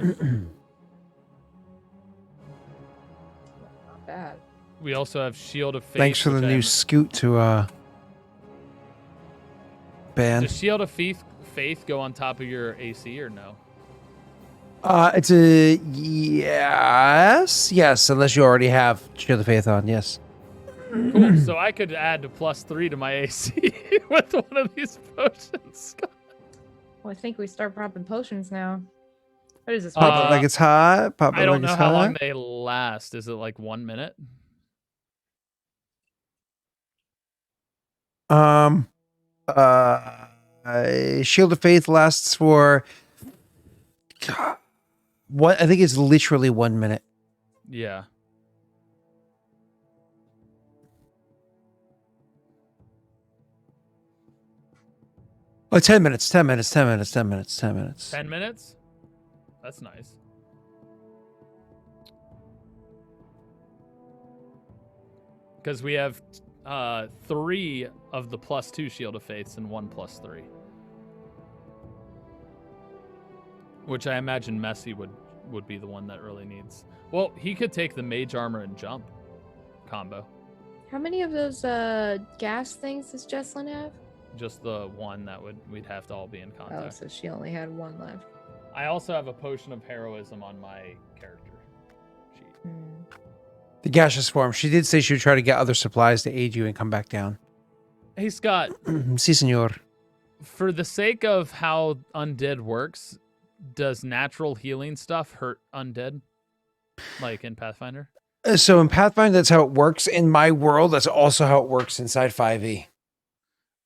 Not bad. We also have shield of faith. Thanks for the new scoot to ban. Does shield of faith go on top of your AC or no? It's a yes, unless you already have Shield of Faith on. Yes. Cool. So I could add a +3 to my AC with one of these potions. Well, I think we start popping potions now. What is this? Pop it like it's hot. Pop it I don't like know it's how hot. long they last. Is it like 1 minute? Shield of Faith lasts for what? I think it's literally 1 minute. Yeah. Oh, 10 minutes, 10 minutes, 10 minutes, 10 minutes, 10 minutes. 10 minutes? That's nice. Because we have 3 of the +2 Shield of Faiths and 1 +3. Which I imagine Messi would be the one that really needs. Well, he could take the mage armor and jump combo. How many of those gas things does Jesslyn have? Just the one that we'd have to all be in Oh, contact. so she only had one left. I also have a potion of heroism on my character sheet. The gaseous form. She did say she would try to get other supplies to aid you and come back down. Hey Scott, Si, senor. for the sake of how undead works, does natural healing stuff hurt undead? Like in Pathfinder? So in Pathfinder, that's how it works. In my world, that's also how it works inside 5e.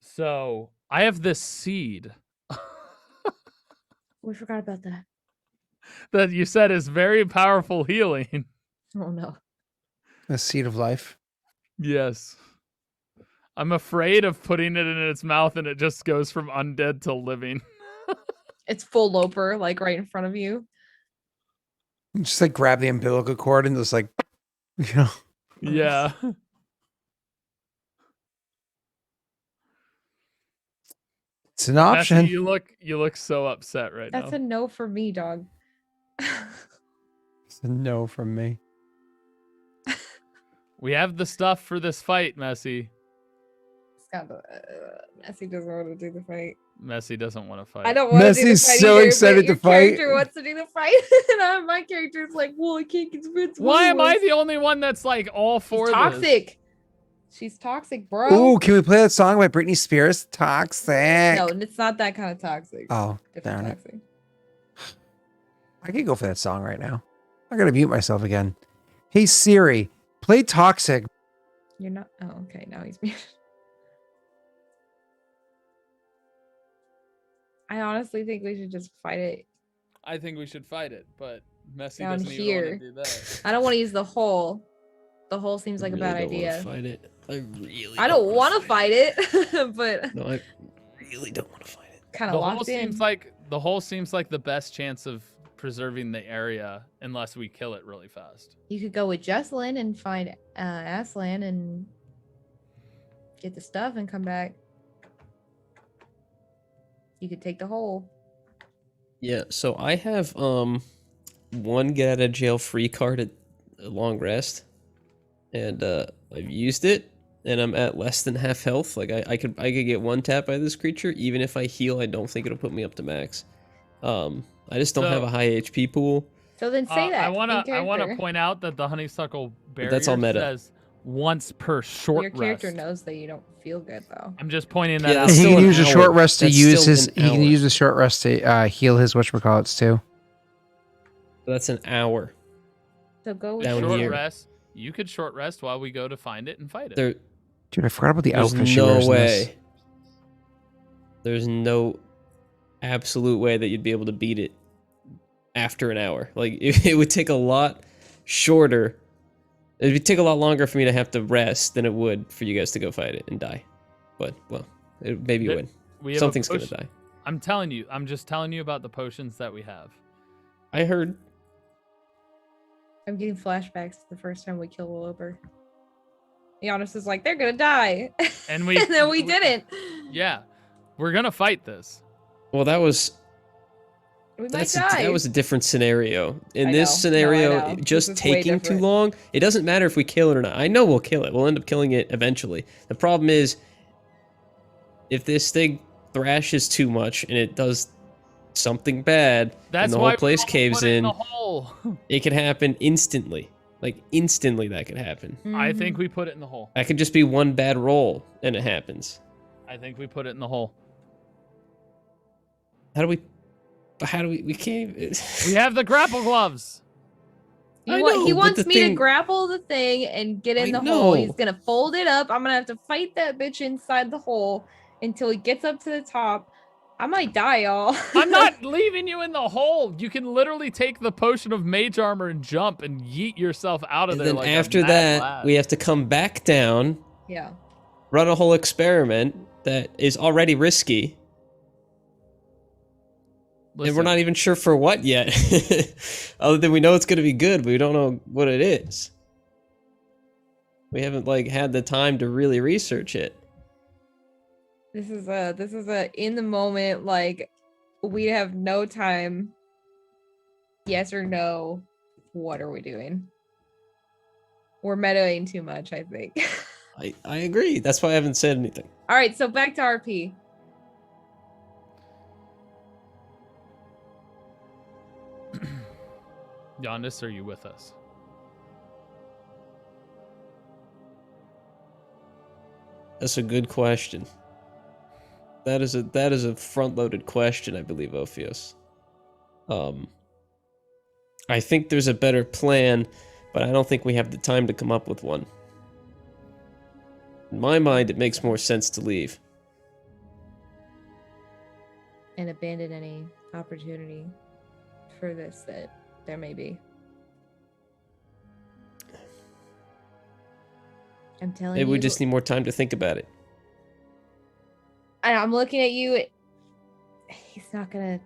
So I have this seed We forgot about that. that you said is very powerful healing. Oh no. The seed of life. Yes. I'm afraid of putting it in its mouth and it just goes from undead to living. It's full Loper, like right in front of you. Just like grab the umbilical cord and just like, you know. Yeah. It's an option. Matthew, you look so upset right That's now. a no for me, dog. It's a no from me. We have the stuff for this fight, Messi. Scott, Messi doesn't want to do the fight. Messi doesn't want to fight. I don't want to do the Messi's fight so either, excited but your to fight. character wants to do the fight, and my character's like, well, I can't convince. Why am I Willis." the only one that's like all for She's this? toxic. She's toxic, bro. Oh, can we play that song by Britney Spears? Toxic. No, it's not that kind of toxic. Oh, Different darn it. toxic. I could go for that song right now. I gotta mute myself again. Hey Siri, play Toxic. You're not. Oh, okay. Now he's muted. I honestly think we should just fight it. I think we should fight it, but Messi Down doesn't even here. want to do that. I don't want to use the hole. The hole seems like I a really bad don't wanna idea. Fight it. I really. I don't want to wanna fight it, but No, I really don't want to fight it. kind The of hole locked in. seems like the best chance of preserving the area unless we kill it really fast. You could go with Jesslyn and find Aslan and get the stuff and come back. You could take the hole. Yeah, so I have one get out of jail free card at a long rest, and I've used it, and I'm at less than half health. Like I could get one tap by this creature. Even if I heal, I don't think it'll put me up to max. I just don't have a high HP pool. So then say that. I wanna character. point out that the honeysuckle barrier that's all meta. says once per short Your character rest. knows that you don't feel good though. I'm just pointing that Yeah, out. that's He still can an use a hour. short rest to That's use still his. an He can hour. use the short rest to heal his whatchamacallits too. That's an hour. So go with Down short here. rest. You could short rest while we go to find it and fight it. There, Dude, I forgot about the there's outfit she no wears in this. way. There's no absolute way that you'd be able to beat it after an hour. Like it would take a lot shorter. It would take a lot longer for me to have to rest than it would for you guys to go fight it and die. But well, maybe There- win. We have a Something's gonna potion- die. I'm telling you. I'm just telling you about the potions that we have. I heard. I'm getting flashbacks to the first time we killed Willoper. Giannis is like, they're gonna die. And we and then we didn't. Yeah, we're gonna fight this. Well, that was We might That's die. that was a different scenario. In I this know. No, scenario, I know. just This is way taking too different. long, it doesn't matter if we kill it or not. I know we'll kill it. We'll end up killing it eventually. The problem is, if this thing thrashes too much and it does something bad, That's and the why whole we place all caves put it in, the hole. it can happen instantly. Like, instantly that could happen. I Mhm. think we put it in the hole. That could just be one bad roll, and it happens. I think we put it in the hole. How do we can't... We have the grapple gloves. I He know, but wants the me to thing- grapple the thing and get in I the hole. know. He's gonna fold it up. I'm gonna have to fight that bitch inside the hole until he gets up to the top. I might die, y'all. I'm not leaving you in the hole. You can literally take the potion of mage armor and jump and yeet yourself out of And there. then like after a mad that, lad. we have to come back down, Yeah. run a whole experiment that is already risky, and we're Listen, not even sure for what yet. Other than we know it's going to be good, but we don't know what it is. We haven't had the time to really research it. This is a in the moment, we have no time. Yes or no? What are we doing? We're metaing too much, I think. I agree. That's why I haven't said anything. All right, so back to RP. Yondis, are you with us? That's a good question. That is a front-loaded question, I believe, Ophios. I think there's a better plan, but I don't think we have the time to come up with one. In my mind, it makes more sense to leave. And abandon any opportunity for this that there may be. I'm telling Maybe you. we just need more time to think about it. I'm looking at you. He's not gonna.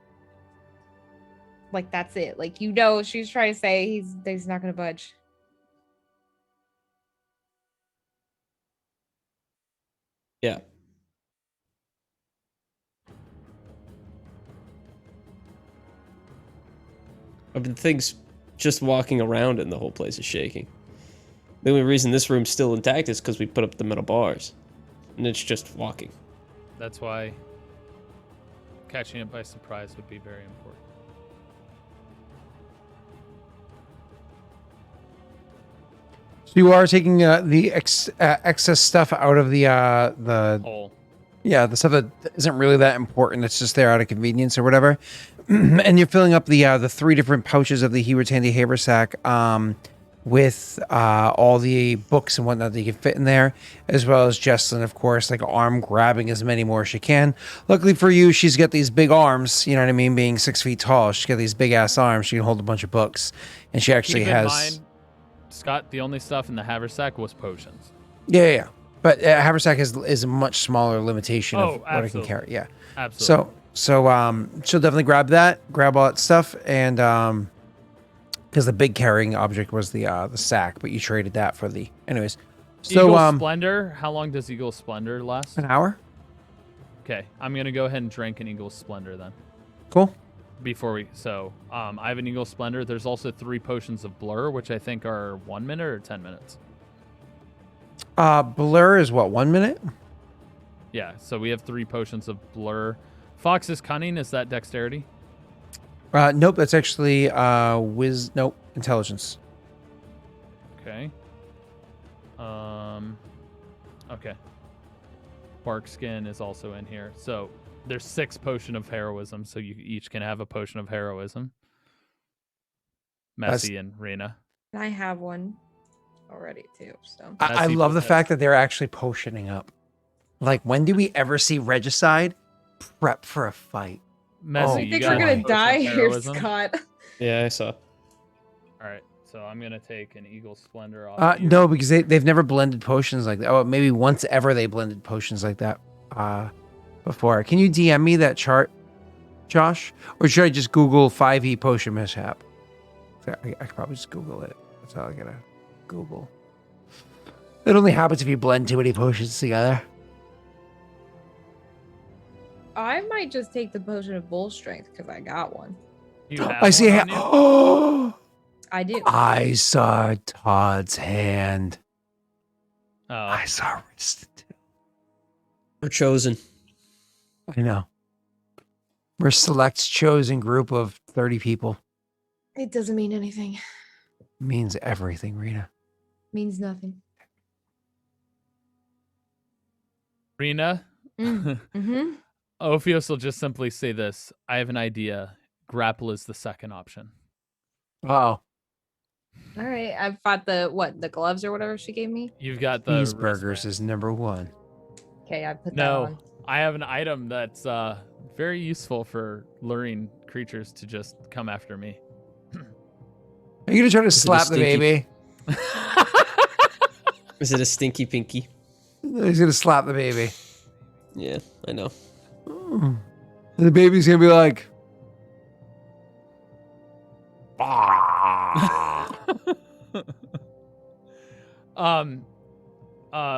That's it. She's trying to say he's not gonna budge. Yeah. I mean, things just walking around and the whole place is shaking. The only reason this room's still intact is because we put up the metal bars. And it's just walking. That's why catching it by surprise would be very important. So you are taking the excess stuff out of the Hole. yeah, the stuff that isn't really that important. It's just there out of convenience or whatever. And you're filling up the 3 different pouches of the Hebert Handy Haversack with all the books and whatnot that you can fit in there, as well as Jesslyn, of course, arm grabbing as many more as she can. Luckily for you, she's got these big arms, you know what I mean, being 6 feet tall. She's got these big ass arms. She can hold a bunch of books. And she actually Keep in has... mind, Scott, the only stuff in the haversack was potions. Yeah. But Haversack is a much smaller limitation of what absolutely. it can carry. Yeah. Absolutely. So she'll definitely grab all that stuff, and because the big carrying object was the sack, but you traded that for the anyways. So Eagle Splendor. How long does Eagle Splendor last? an hour. Okay, I'm gonna go ahead and drink an Eagle Splendor then. Cool. Before we, I have an Eagle Splendor. There's also 3 potions of Blur, which I think are 1 minute or 10 minutes. Blur is what, 1 minute? Yeah, so we have 3 potions of Blur. Fox's Cunning, is that Dexterity? Nope, that's actually nope, intelligence. Okay. Okay. Bark Skin is also in here. So there's 6 potion of heroism, so you each can have a potion of heroism. Messy and Rena. I have one already too. So I Messy love the put- fact that they're actually potioning up. Like, when do we ever see Regicide prep for a fight? Messy, Oh, I you think got we're a gonna potion of die here, heroism? Scott. Yeah, I saw. All right, so I'm gonna take an Eagle Splendor off. you. No, because they've never blended potions like that. Oh, maybe once ever they blended potions like that before. Can you DM me that chart, Josh? Or should I just Google 5e potion mishap? I could probably just Google it. That's all I gotta Google. It only happens if you blend too many potions together. I might just take the potion of bull strength because I got one. You have I see. one on you? Oh, I do. I saw Todd's hand. Oh, I saw wrist. We're chosen. I know. We're a select chosen group of 30 people. It doesn't mean anything. Means everything, Rena. Means nothing. Rena. Mm-hmm. Ophios will just simply say this. I have an idea. Grapple is the second option. Oh, All right. I've fought the gloves or whatever she gave me. You've got the cheeseburgers wristband. is number 1. Okay, I put that No, on. I have an item that's very useful for luring creatures to just come after me. Are you gonna try to Is it a slap the stinky- baby? Is it a stinky pinky? He's gonna slap the baby. Yeah, I know. And the baby's gonna be like,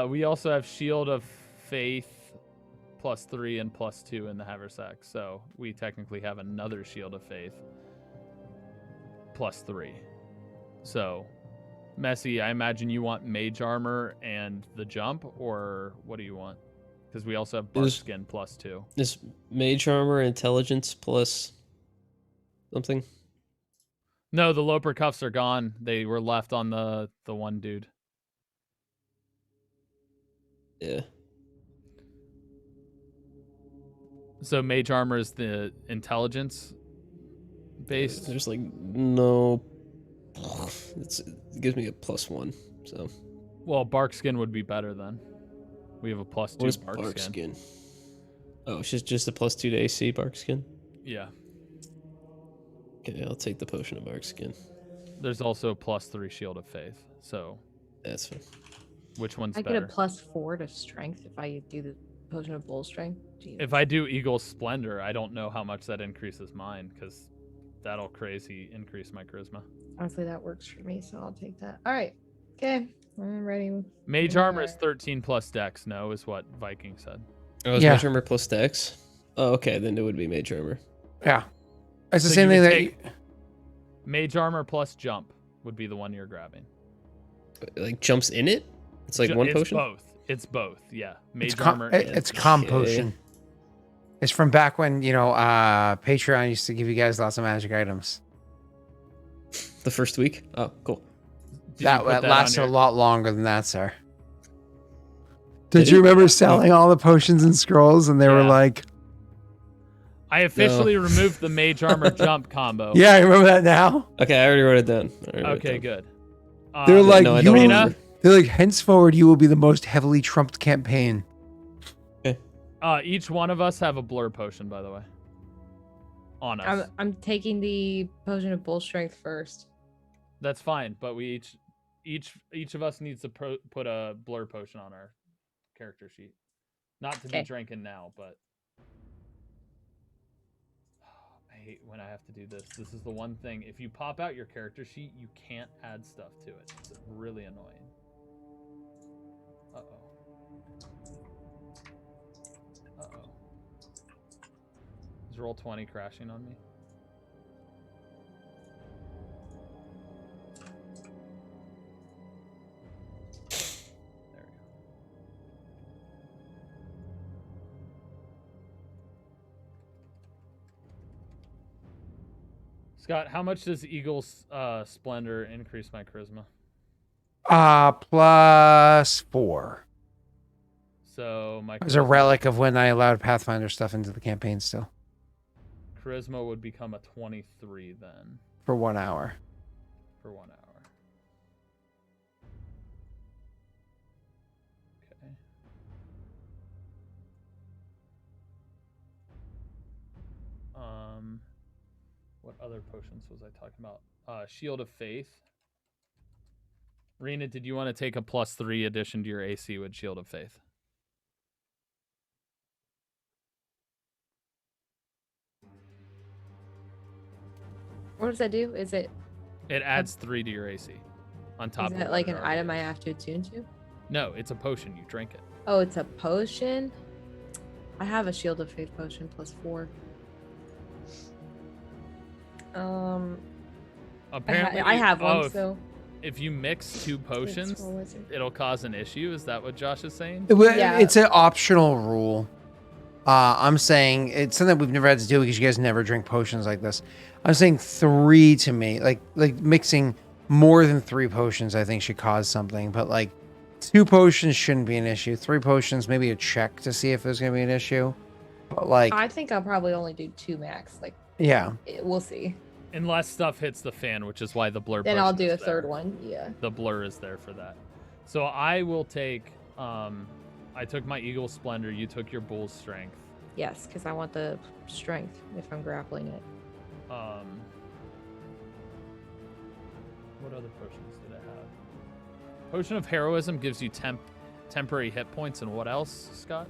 We also have Shield of Faith +3 and +2 in the haversack, so we technically have another Shield of Faith +3. So, Messy, I imagine you want Mage Armor and the jump, or what do you want? Because we also have Bark Is- Skin +2. Is mage armor intelligence plus something? No, the Loper cuffs are gone. They were left on the one dude. Yeah. So Mage Armor is the intelligence based. There's like no. It gives me a +1. So Well, Bark Skin would be better then. We have a +2 what is bark, bark skin. skin? Oh, it's just a +2 to AC bark skin. Yeah. Okay, I'll take the potion of bark skin. There's also a +3 Shield of Faith. So That's fine. which one's I better? get a +4 to strength if I do the potion of bull strength. Jeez. If I do Eagle Splendor, I don't know how much that increases mine because that'll crazy increase my charisma. Honestly, that works for me, so I'll take that. All right. Okay. I'm ready. Mage Armor is 13 plus Dex. No, is what Viking said. Oh, is Yeah. mage armor plus dex? Oh, okay, then it would be mage armor. yeah. It's the So same you thing would that. take- Mage Armor plus Jump would be the one you're grabbing. Like jumps in it? It's like one it's potion? both. It's both. Yeah. Mage It's Armor. it's calm Okay. potion. It's from back when Patreon used to give you guys lots of magic items. The first week? Oh, cool. Did you That put on lasted your- a lot longer than that, sir. Did Did you it? remember selling all the potions and scrolls, and they were Yeah. like, I officially removed the Mage Armor Jump combo. "Yeah, I remember that now." Okay, I already wrote it down. I already wrote it Okay, down. good. They're Um, like, no, I "You don't will-" remember. They're like, henceforward, you will be the most heavily trumped campaign. each one of us have a blur potion, by the way. On us. I'm taking the potion of bull strength first. That's fine, but we each of us needs to put a blur potion on our character sheet. Not to be Okay. drinking now, but I hate when I have to do this. This is the one thing. If you pop out your character sheet, you can't add stuff to it. It's really annoying. Uh-oh. Uh-oh. Is roll 20 crashing on me? There we go. Scott, how much does Eagle's Splendor increase my charisma? +4. So my There's a relic of when I allowed Pathfinder stuff into the campaign still charisma would become a 23 then for 1 hour. for 1 hour. Okay. What other potions was I talking about? Shield of Faith. Rena, did you want to take a +3 addition to your AC with Shield of Faith? What does that do? Is it It adds 3 to your AC on top is of it what like it an already item I is. have to attune to? No, it's a potion. You drink it. Oh, it's a potion. I have a Shield of Faith potion +4. Apparently, I have one, oh, so if you mix 2 potions, roll wizard. it'll cause an issue. Is that what Josh is saying? Yeah. It's an optional rule. I'm saying it's something we've never had to do because you guys never drink potions like this. I'm saying 3 to me, like mixing more than 3 potions, I think should cause something. But like 2 potions shouldn't be an issue. 3 potions, maybe a check to see if there's gonna be an issue. But like, I think I'll probably only do 2 max. Like, yeah, we'll see. Unless stuff hits the fan, which is why the blur. Then I'll potion do a is third there. one. Yeah. The blur is there for that. So I will take. I took my Eagle Splendor. You took your Bull's Strength. Yes, because I want the strength if I'm grappling it. What other potions did I have? Potion of Heroism gives you temporary hit points, and what else, Scott?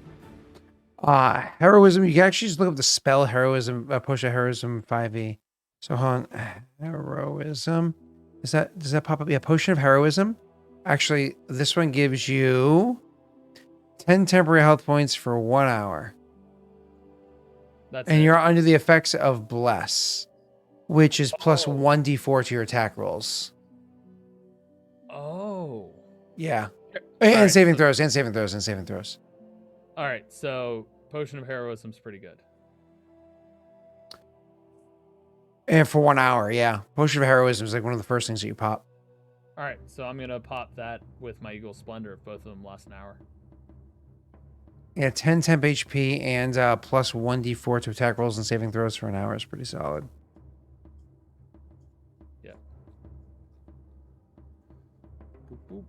heroism. You can actually just look up the spell heroism, potion of heroism 5e. So hold on, heroism. Does that pop up? Yeah, potion of heroism. Actually, this one gives you 10 temporary health points for 1 hour. That's And it. you're under the effects of bless, which is plus 1d4 to your attack rolls. Oh. Yeah. All And right, saving so- throws, and saving throws, and saving throws. All right, so Potion of Heroism's pretty good. And for 1 hour, yeah. Potion of heroism is like one of the first things that you pop. All right, so I'm gonna pop that with my Eagle Splendor if both of them last an hour. Yeah, 10 temp HP and plus 1d4 to attack rolls and saving throws for an hour is pretty solid. Yeah. Boop, boop.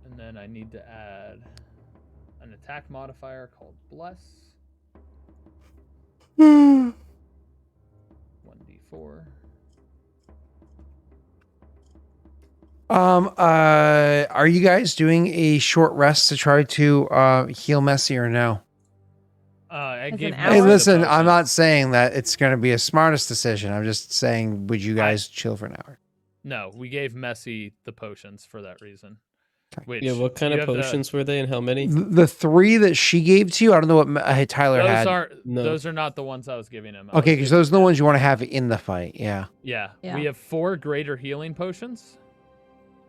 And then I need to add an attack modifier called Bless. 1d4. Are you guys doing a short rest to try to heal Messy or no? I As gave an Messy Hey, hour? the listen, I'm potion. not saying that it's going to be a smartest decision. I'm just saying, would you guys chill for an hour? No, we gave Messy the potions for that reason. Which Yeah, what kind you of have the- potions were they and how many? The 3 that she gave to you, I don't know what Tyler had. No. Those are not the ones I was giving him. I Okay, was because giving those are the him- ones you want to have in the fight. Yeah. Yeah. Yeah. We have 4 greater healing potions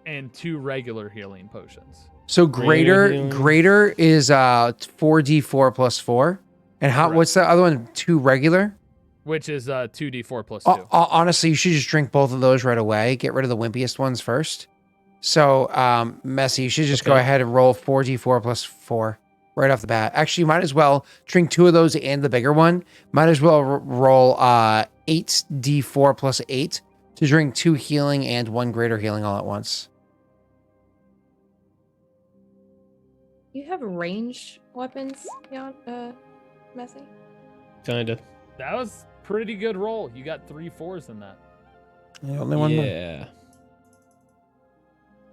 and 2 regular healing potions. So Greater healing. greater is 4d4 plus 4. And how? Correct. What's the other one? 2 regular? Which is 2d4 plus 2. Honestly, you should just drink both of those right away. Get rid of the wimpiest ones first. So, Messy, you should just go Okay. ahead and roll 4d4 plus 4 right off the bat. Actually, you might as well drink 2 of those and the bigger one. Might as well roll 8d4 plus 8 to drink 2 healing and 1 greater healing all at once. You have ranged weapons, Messy? Kinda. That was pretty good roll. You got 3 4s in that. The only one. Yeah.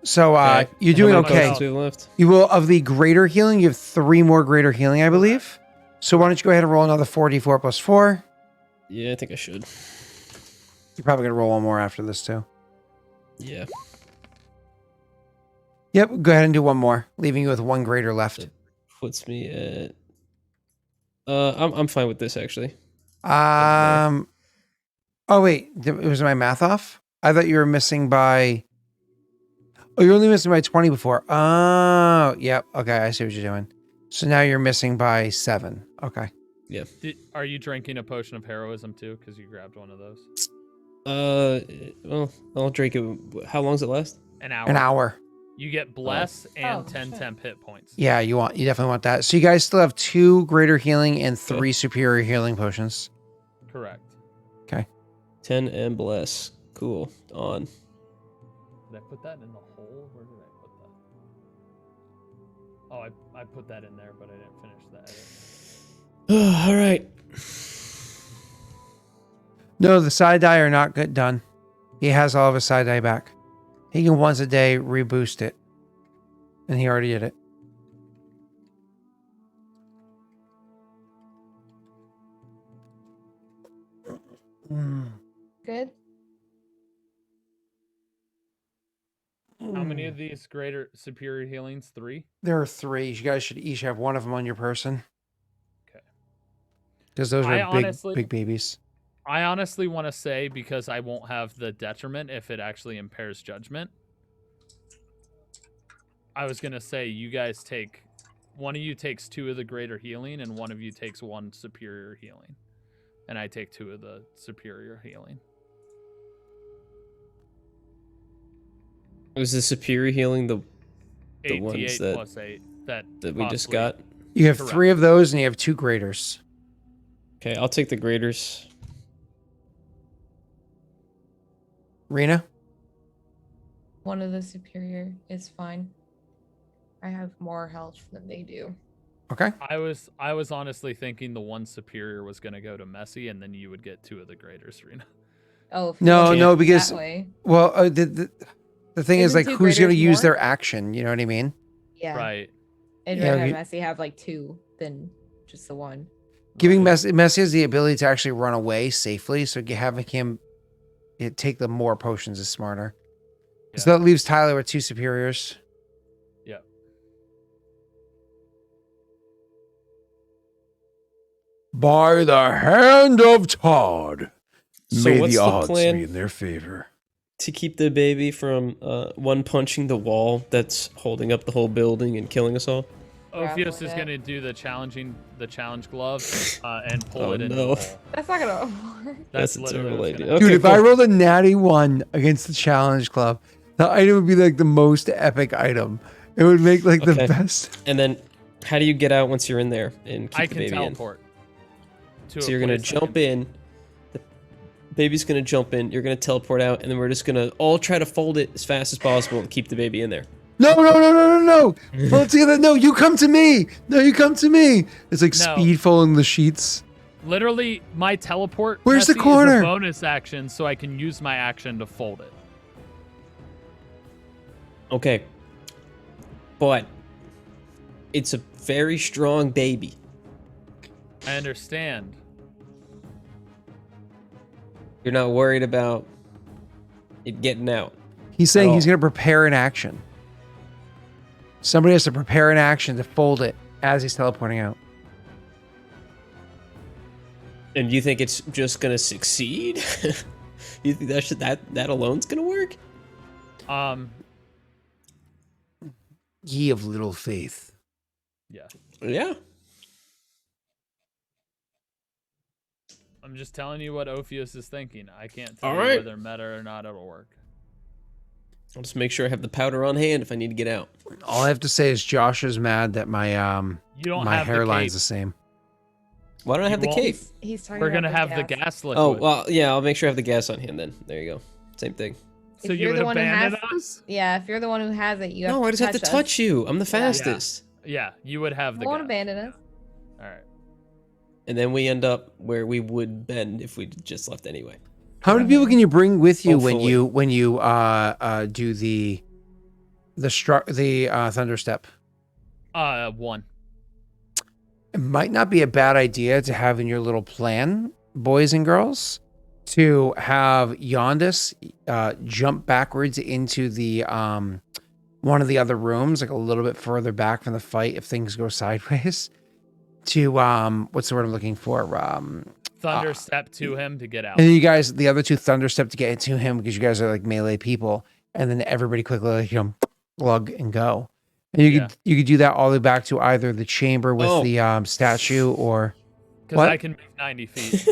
So, Okay. you're How doing many okay. potions we have left? You will, of the greater healing, you have 3 more greater healing, I believe. So why don't you go ahead and roll another 4d4 plus 4. Yeah, I think I should. You're probably going to roll one more after this, too. Yeah. Yep, go ahead and do one more, leaving you with 1 greater left. Puts me at I'm fine with this actually. Oh wait, was my math off? I thought you were missing by. Oh, you're only missing by 20 before. Oh, yep. Okay, I see what you're doing. So now you're missing by 7. Okay. Yeah. Are you drinking a potion of heroism too? Because you grabbed one of those. Well, I'll drink it. How long does it last? An hour. An hour. You get bless and Oh, 10 shit. temp hit points. Yeah, you definitely want that. So you guys still have 2 greater healing and 3 superior healing potions. Correct. 10 and bless. Cool. On. Did I put that in the hole? Where did I put that? Oh, I put that in there, but I didn't finish the edit. All right. No, the side die are not good done. He has all of his side die back. He can once a day reboost it. And he already did it. Good. How many of these greater superior healings? 3? There are 3. You guys should each have one of them on your person. Okay. Because those I are big, honestly- big babies. I honestly want to say, because I won't have the detriment if it actually impairs judgment, I was going to say you guys take... One of you takes 2 of the greater healing, and one of you takes 1 superior healing. And I take 2 of the superior healing. Was the superior healing the 8d8 ones that- plus 8 that we just possibly- got? You have Correct. 3 of those and you have 2 graders. Okay, I'll take the graders. Rena? One of the superior is fine. I have more health than they do. Okay. I was honestly thinking the 1 superior was going to go to Messi, and then you would get 2 of the graders, Rena. Oh, if you No, look no, at it because that way. well, the thing is Isn't like 2 who's going to graders use more? their action? You know what I mean? Yeah, Right. I'd Yeah, rather you- have Messi have like 2 than just the 1. Giving Right. Messi has the ability to actually run away safely, so having him take the more potions is smarter. So Yeah. that leaves Tyler with 2 superiors. Yeah. By the hand of Todd, So what's the plan in their favor. to keep the baby from one punching the wall that's holding up the whole building and killing us all? Grapple Ophius is with going to it. do the challenge glove and pull Oh, it into no. the hole. That's not gonna work. That's a literally terrible what's idea. gonna Okay, Dude, if I cool. rolled a natty 1 against the challenge club, the item would be like the most epic item. It would make like the Okay. best. And then, how do you get out once you're in there and keep I the can baby teleport. in? So you're gonna jump in. The baby's gonna jump in. You're gonna teleport out, and then we're just gonna all try to fold it as fast as possible and keep the baby in there. No. Let's see that. No, you come to me. No, you come to me. It's like No. speed folding the sheets. Literally, my teleport Where's the Messi, is corner? a bonus action, so I can use my action to fold it. Okay. But it's a very strong baby. I understand. You're not worried about it getting out. He's saying At he's all. going to prepare an action. Somebody has to prepare an action to fold it as he's teleporting out. And you think it's just gonna succeed? You think that alone's gonna work? Ye of little faith. Yeah. Yeah. I'm just telling you what Ophius is thinking. I can't tell All you right. whether meta or not it'll work. I'll just make sure I have the powder on hand if I need to get out. All I have to say is Josh is mad that my You don't my have hairline's the the same. Why don't I have the won't? cape? He's talking We're about gonna have the gas. gas liquid. Oh, well, yeah, I'll make sure I have the gas on hand then. There you go. Same thing. So If you you're would the one who abandon has- us? Yeah, if you're the one who has it, you have No, to I just have to us. touch you. I'm the fastest. Yeah, you would have the Won't gas. abandon us. All right. And then we end up where we would bend if we just left anyway. How many people can you bring with you when Hopefully. you do the thunder step? 1. It might not be a bad idea to have in your little plan, boys and girls, to have Yondis jump backwards into the one of the other rooms, like a little bit further back from the fight if things go sideways, to what's the word I'm looking for? Thunder step to him to get out. And then you guys, the other two thunderstep to get into him because you guys are like melee people, and then everybody quickly like, lug and go. And you could do that all the way back to either the chamber with the statue or because I can make 90 feet.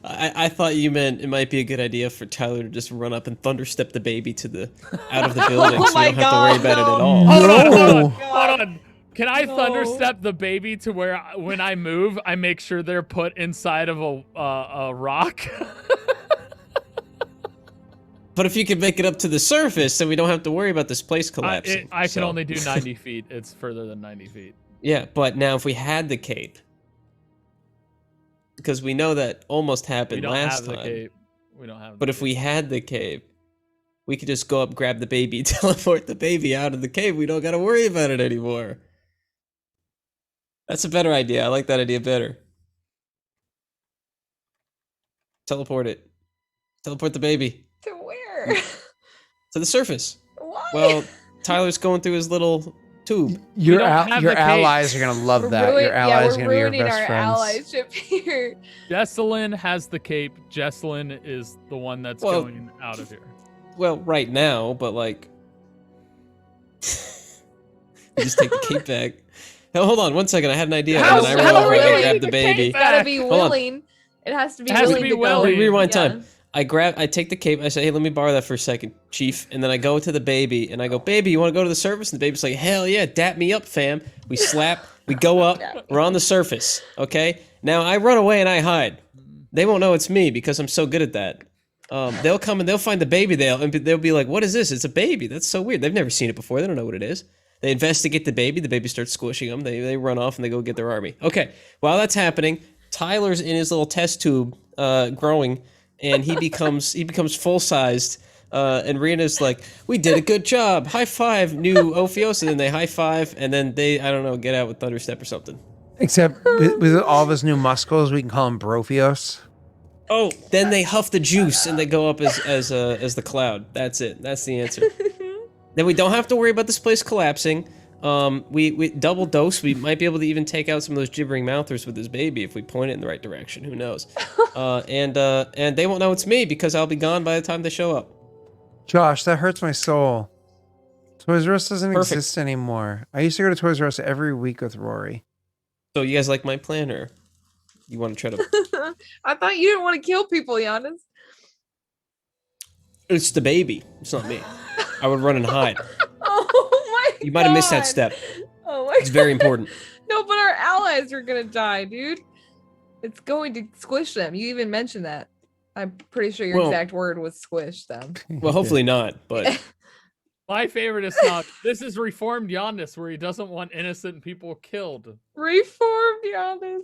I thought you meant it might be a good idea for Tyler to just run up and thunderstep the baby to out of the building, so we don't have to worry about it at all. Hold on. Can I thunderstep the baby to where when I move, I make sure they're put inside of a rock? But if you can make it up to the surface, then we don't have to worry about this place collapsing. I can only do 90 feet. It's further than 90 feet. Yeah, but now if we had the cape, because we know that almost happened last time. We don't have. But if we had the cape, we could just go up, grab the baby, teleport the baby out of the cave. We don't got to worry about it anymore. That's a better idea. I like that idea better. Teleport it. Teleport the baby. To where? To the surface. Why? Well, Tyler's going through his little tube. Your allies are gonna love that. Your allies are gonna be your best friends. Allyship here. Jesselyn has the cape. Jesselyn is the one that's going out of here. Well, right now, but like, you just take the cape back. Now, hold on 1 second. I had an idea. How and then I run over and I grab the The baby. cape's gotta be willing. It has to be willing to go. Rewind time. I take the cape. I say, hey, let me borrow that for a second, Chief. And then I go to the baby and I go, baby, you want to go to the surface? And the baby's like, hell yeah, dap me up, fam. We slap, we go up, we're on the surface. Okay? Now I run away and I hide. They won't know it's me because I'm so good at that. They'll come and they'll find the baby. They'll be like, what is this? It's a baby. That's so weird. They've never seen it before. They don't know what it is. They investigate the baby. The baby starts squishing them. They run off and they go get their army. Okay. While that's happening, Tyler's in his little test tube, growing. And he becomes full-sized, and Rena's like, we did a good job, high five, new Ophios, and then they high five, and then they, I don't know, get out with Thunderstep or something. Except with all of his new muscles, we can call him Brophios. Oh, then they huff the juice and they go up as the cloud. That's it. That's the answer. Then we don't have to worry about this place collapsing. We double dose. We might be able to even take out some of those gibbering mouthers with this baby if we point it in the right direction. Who knows? And they won't know it's me because I'll be gone by the time they show up. Josh, that hurts my soul. Toys R Us doesn't exist anymore. I used to go to Toys R Us every week with Rory. So you guys like my plan, or you want to try to? I thought you didn't want to kill people, Giannis. It's the baby. It's not me. I would run and hide. Oh my! You might have missed that step. Oh my! It's very important. No, but our allies are gonna die, dude. It's going to squish them. You even mentioned that. I'm pretty sure your exact word was squish them. Well, hopefully not, but... My favorite is not. This is Reformed Giannis, where he doesn't want innocent people killed. Reformed Giannis.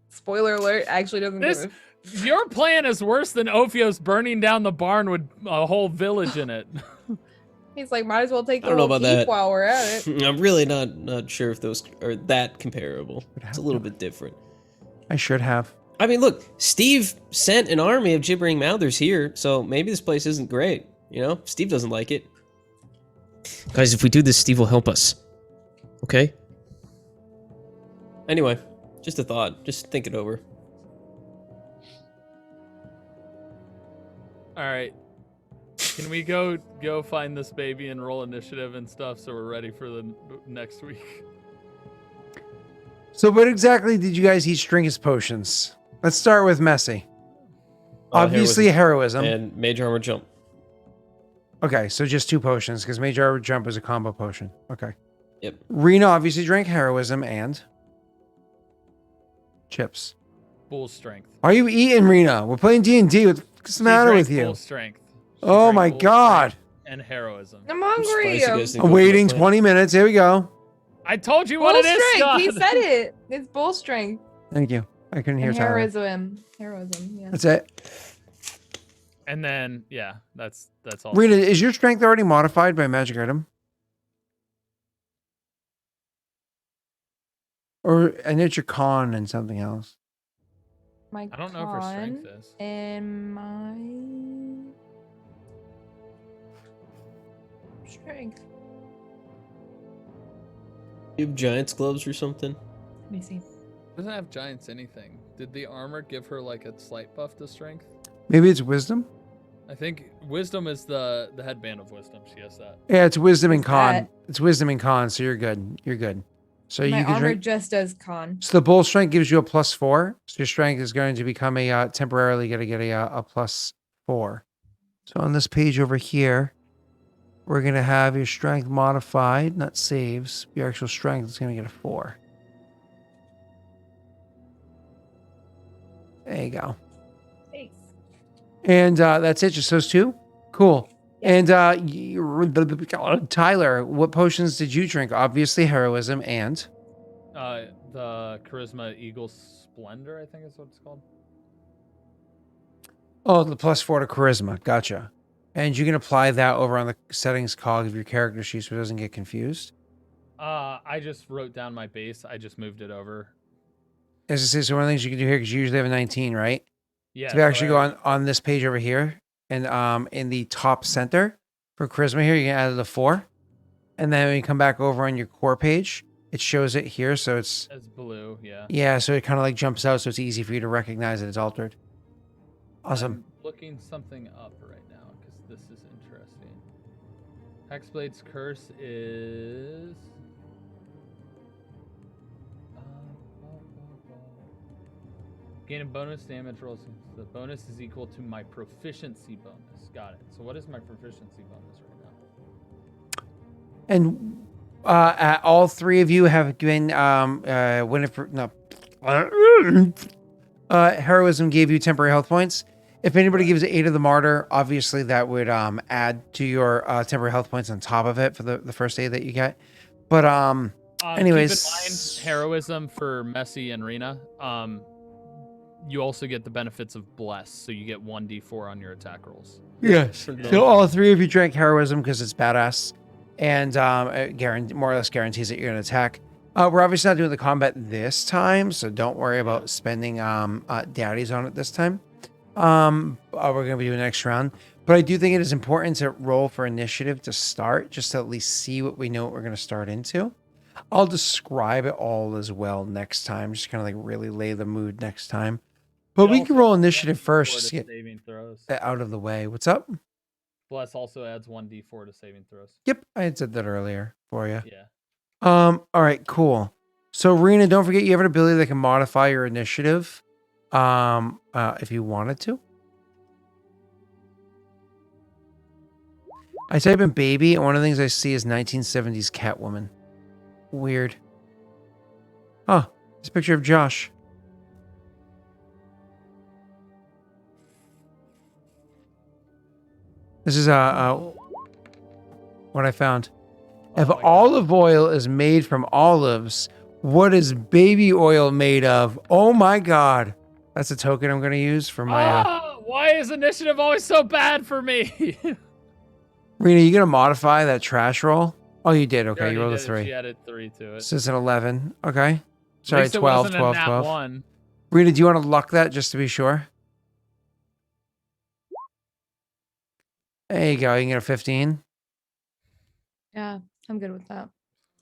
Spoiler alert, actually doesn't give a... Your plan is worse than Ophios burning down the barn with a whole village in it. He's like, might as well take the little keep while we're at it. I'm really not sure if those are that comparable. It's a little bit different. I should have. I mean, look, Steve sent an army of gibbering mouthers here, so maybe this place isn't great. You know, Steve doesn't like it. Guys, if we do this, Steve will help us. Okay? Anyway, just a thought. Just think it over. All right. Can we go find this baby and roll initiative and stuff so we're ready for the next week? So what exactly did you guys each drink as potions? Let's start with Messy. Obviously heroism. And Major Armor Jump. Okay, so just 2 potions, because Major Armor Jump is a combo potion. Okay. Yep. Rena obviously drank heroism and... chips. Bull strength. Are you eating, Rena? We're playing D&D. What's the matter with you? Bull strength. Oh my god. And heroism. I'm hungry. I'm waiting 20 minutes. Here we go. I told you what it is, Scott. He said it. It's bull strength. Thank you. I couldn't hear Tyler. Heroism, yeah. That's it. And then, yeah, that's all. Rena, is your strength already modified by magic item? Or I know it's your con and something else. I don't know if her strength is. And my strength. You have Giant's gloves or something? Let me see. Doesn't have giants anything. Did the armor give her like a slight buff to strength? Maybe it's wisdom. I think wisdom is the headband of wisdom. She has that. Yeah, it's wisdom and What's con. that? It's wisdom and con, so you're good. You're good. So My you can armor drink. just does con. So the bull strength gives you a +4. So your strength is going to become a temporarily going to get a +4. So on this page over here, we're going to have your strength modified, not saves. Your actual strength is going to get a 4. There you go. Thanks. And that's it. Just those two. Cool. Yeah. And Tyler, what potions did you drink? Obviously, heroism and. The charisma eagle splendor, I think is what it's called. Oh, the +4 to charisma. Gotcha. And you can apply that over on the settings cog of your character sheet so it doesn't get confused. I just wrote down my base. I just moved it over. As I say, so one of the things you can do here, because you usually have a 19, right? Yeah. So if you actually go on this page over here, and in the top center for charisma here, you can add the 4. And then when you come back over on your core page, it shows it here. So it's blue, yeah. Yeah, so it kind of like jumps out, so it's easy for you to recognize that it's altered. Awesome. I'm looking something up right now because this is interesting. Hexblade's curse is. Gain a bonus damage rolls. The bonus is equal to my proficiency bonus. Got it. So what is my proficiency bonus right now? And all three of you have been Winifred. No, heroism gave you temporary health points. If anybody gives 8 of the martyr, obviously that would add to your temporary health points on top of it for the first aid that you get. But anyways, keep in mind heroism for Messi and Rena. You also get the benefits of bless, so you get 1d4 on your attack rolls. yes. So all three of you drank heroism because it's badass, and more or less guarantees that you're going to attack. We're obviously not doing the combat this time, so don't worry about spending daddies on it this time. We're going to be doing next round, but I do think it is important to roll for initiative to start, just to at least see what we know what we're going to start into. I'll describe it all as well next time, just kind of like really lay the mood next time. But we can roll initiative first, just to get saving throws. that out of the way. What's up? Bless also adds 1d4 to saving throws. Yep, I had said that earlier for you. Yeah. All right, cool. So Rena, don't forget you have an ability that can modify your initiative, if you wanted to. I type in baby, and one of the things I see is 1970s Catwoman. Weird. Oh, it's a picture of Josh. This is what I found. If olive oil is made from olives, what is baby oil made of? Oh my god. That's a token I'm going to use for my... why is initiative always so bad for me? Rena, you going to modify that trash roll? Oh, you did. Okay, you rolled a did it. 3. She added 3 to it. So it's an 11. Okay. At Sorry, least it 12, wasn't a 12, nat 12. 1. Rena, do you want to luck that just to be sure? There you go. You can get a 15. Yeah, I'm good with that.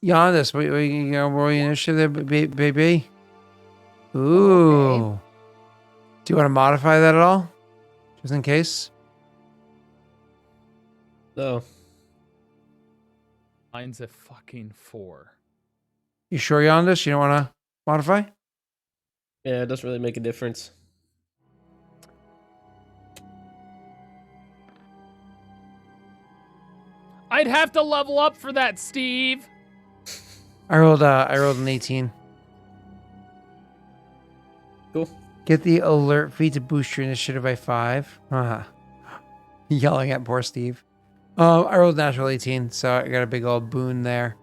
Yondis, we roll your initiative there, baby. Ooh. Okay. Do you want to modify that at all? Just in case? No. Mine's a fucking 4. You sure, Yondis? You don't want to modify? Yeah, it doesn't really make a difference. I'd have to level up for that, Steve. I rolled an 18. Cool. Get the alert feat to boost your initiative by 5. Yelling at poor Steve. I rolled a natural 18, so I got a big old boon there.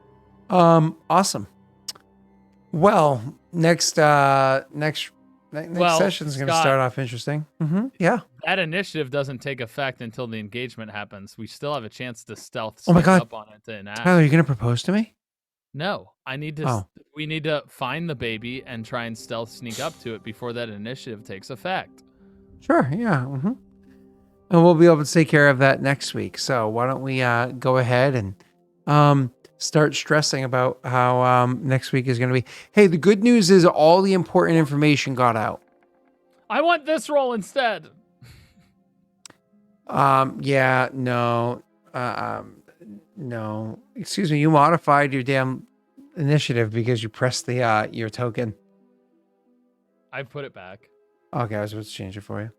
Awesome. Well, next session is going to start off interesting. Yeah. That initiative doesn't take effect until the engagement happens. We still have a chance to stealth Oh my sneak God. up on it to enact. Tyler, you going to propose to me? No, I need to. Oh. We need to find the baby and try and stealth sneak up to it before that initiative takes effect. Sure, yeah. And we'll be able to take care of that next week. So why don't we go ahead and start stressing about how next week is going to be. Hey, the good news is all the important information got out. I want this roll instead. Yeah, no, no. Excuse me, you modified your damn initiative because you pressed the your token. I put it back. Okay, I was supposed to change it for you.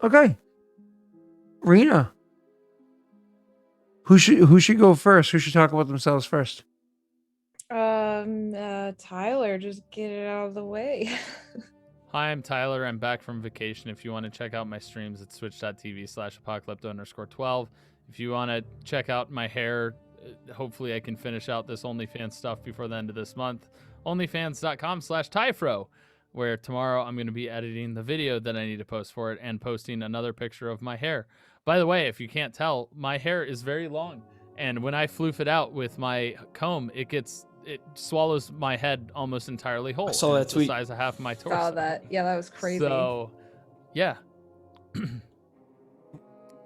Okay. Rena. Who should go first? Who should talk about themselves first? Tyler, just get it out of the way. Hi, I'm Tyler. I'm back from vacation. If you want to check out my streams, it's twitch.tv/apocalypto_12. If you want to check out my hair, hopefully I can finish out this OnlyFans stuff before the end of this month. OnlyFans.com/Tyfro, where tomorrow I'm going to be editing the video that I need to post for it and posting another picture of my hair. By the way, if you can't tell, my hair is very long. And when I floof it out with my comb, it swallows my head almost entirely whole. I saw that it's tweet. the size of half of my torso. Saw that. Yeah, that was crazy. So, yeah.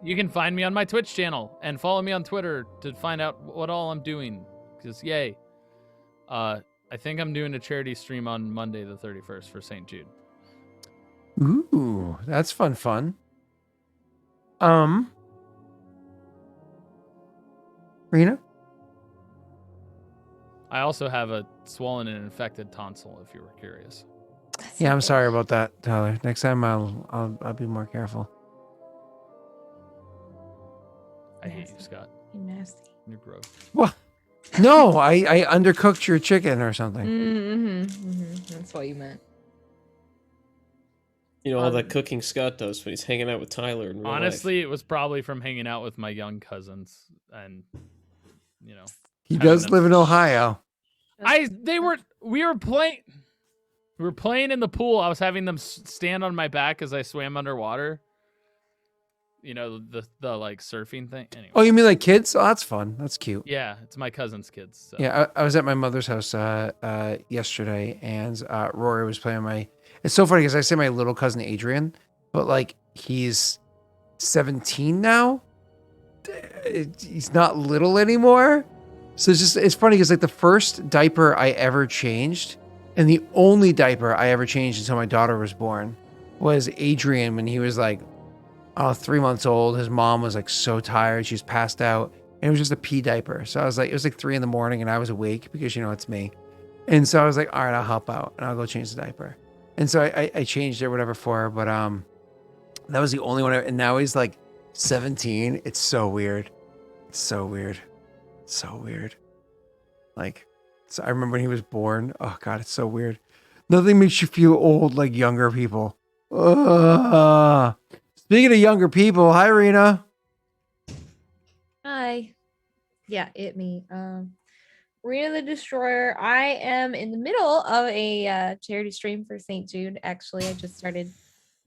You can find me on my Twitch channel and follow me on Twitter to find out what all I'm doing. Because, yay. I think I'm doing a charity stream on Monday the 31st for St. Jude. Ooh, that's fun. Rena? I also have a swollen and infected tonsil, if you were curious. Yeah, I'm sorry about that, Tyler. Next time I'll be more careful. I hate you, Scott. You're nasty. You're gross. What? No, I undercooked your chicken or something. That's what you meant. You know, all that cooking Scott does when he's hanging out with Tyler in real Honestly, life. it was probably from hanging out with my young cousins, and He does live in Ohio. we were playing in the pool. I was having them stand on my back as I swam underwater. You know, the like surfing thing. Anyway. Oh, you mean like kids? Oh, that's fun. That's cute. Yeah, it's my cousin's kids. So. Yeah, I was at my mother's house yesterday, and Rory was playing my. It's so funny because I say my little cousin Adrian, but like he's 17 now. He's not little anymore. So it's funny because like the first diaper I ever changed, and the only diaper I ever changed until my daughter was born, was Adrian when he was like 3 months old. His mom was like so tired, she's passed out, and it was just a pee diaper. So it was like 3 a.m, and I was awake because it's me, and so I was like, all right, I'll help out and I'll go change the diaper. And so I changed it, whatever, for her. But that was the only one. And now he's like 17. It's so weird. It's so weird. So weird. Like, so I remember when he was born. Oh God, it's so weird. Nothing makes you feel old like younger people. Speaking of younger people, hi Rena. Hi. Yeah, me. Rena the Destroyer. I am in the middle of a charity stream for St. Jude. Actually, I just started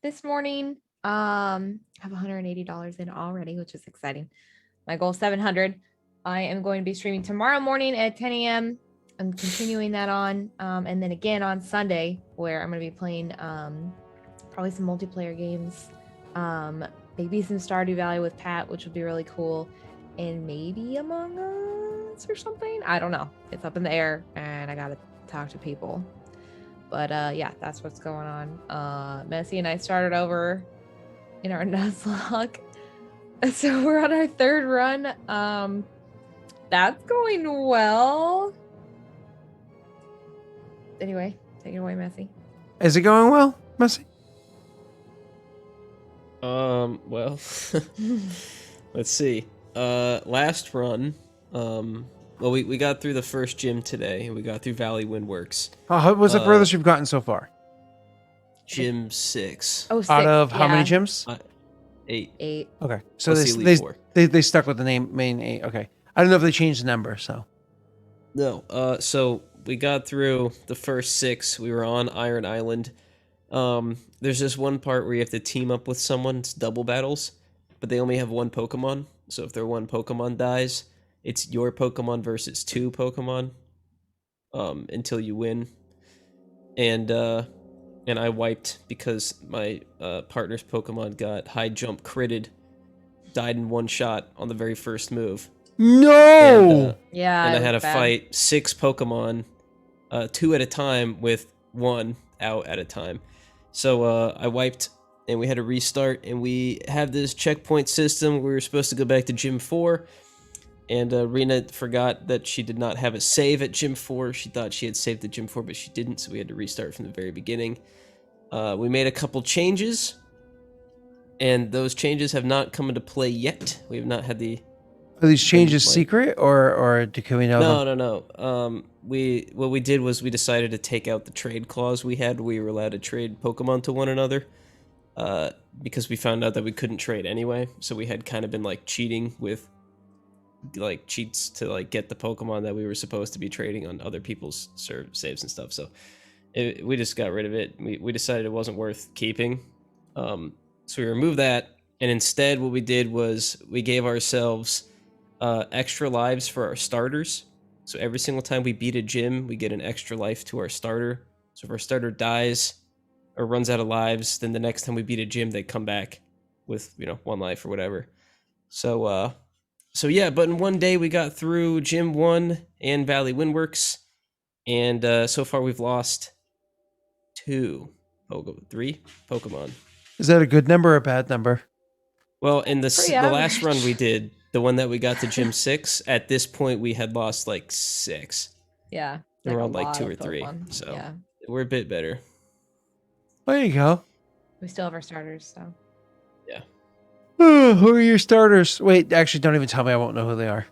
this morning. I have $180 in already, which is exciting. My goal is 700. I am going to be streaming tomorrow morning at 10 a.m. I'm continuing that on, and then again on Sunday, where I'm going to be playing probably some multiplayer games, maybe some Stardew Valley with Pat, which would be really cool, and maybe Among Us or something. I don't know. It's up in the air, and I got to talk to people. But yeah, that's what's going on. Messi and I started over in our Nuzlocke, so we're on our third run. That's going well. Anyway, take it away, Messi. Is it going well, Messi? Well, let's see. Last run, well, we got through the first gym today, and we got through Valley Windworks. What's the furthest you've gotten so far? Gym 6. Oh, 6, Out of how many yeah. gyms? 8. 8. Okay, so Let's see, Elite 4. they stuck with the main 8. Okay, I don't know if they changed the number. So No, so we got through the first 6. We were on Iron Island. There's this one part where you have to team up with someone. It's double battles, but they only have one Pokemon. So if their one Pokemon dies, it's your Pokemon versus 2 Pokemon, until you win. And I wiped because my partner's Pokemon got high jump critted, died in one shot on the very first move. No. Yeah. and it I had to was bad. fight 6 Pokemon, 2 at a time with 1 out at a time. So I wiped, and we had to restart, and we have this checkpoint system. We were supposed to go back to Gym 4, and Rena forgot that she did not have a save at Gym 4. She thought she had saved at Gym 4, but she didn't, so we had to restart from the very beginning. We made a couple changes, and those changes have not come into play yet. We have not had the... Are these changes like- secret, or can we know them? No. What we did was we decided to take out the trade clause we had. We were allowed to trade Pokemon to one another, because we found out that we couldn't trade anyway. So we had kind of been like cheating with like cheats to like get the Pokemon that we were supposed to be trading on other people's saves and stuff. So we just got rid of it. We decided it wasn't worth keeping. So we removed that, and instead what we did was we gave ourselves extra lives for our starters. So every single time we beat a gym, we get an extra life to our starter. So if our starter dies or runs out of lives, then the next time we beat a gym, they come back with 1 life or whatever. So yeah, but in one day we got through Gym 1 and Valley Windworks, and so far we've lost 3 Pokemon. Is that a good number or a bad number? Well, in the Pretty last run average. we did, the one that we got to Gym 6, at this point we had lost like 6. Yeah. Around a like lot 2 of or 3. Pokemon. So Yeah. we're a bit better. There you go. We still have our starters, so. Who are your starters? Wait, actually, don't even tell me. I won't know who they are.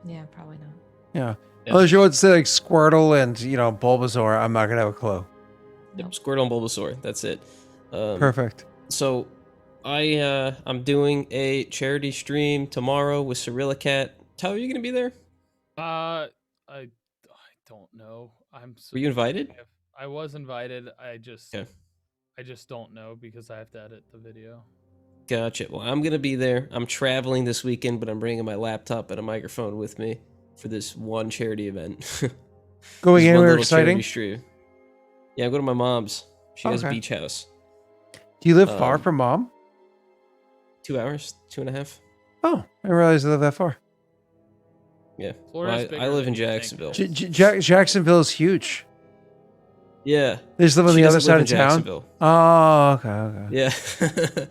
Yeah, probably not. Yeah. Yeah. Unless you want to say like Squirtle and Bulbasaur, I'm not gonna have a clue. Yep, Nope. Squirtle and Bulbasaur. That's it. Perfect. So I'm doing a charity stream tomorrow with Cirilla Cat. Tyler, are you gonna be there? I don't know. Were you invited? I was invited. I just Okay. don't know because I have to edit the video. Gotcha. Well, I'm gonna be there. I'm traveling this weekend, but I'm bringing my laptop and a microphone with me for this one charity event. Going This one anywhere little charity exciting? stream. Yeah, I'm going to my mom's. She has a Okay. beach house. Do you live far Um, from mom? 2 hours, 2.5. Oh, I didn't realize you live that far. Yeah. Florida's Well, bigger I live than in you think. Jacksonville. Jacksonville is huge. Yeah. They just live on She the other doesn't live side in of town. Jacksonville. Oh, okay. Yeah.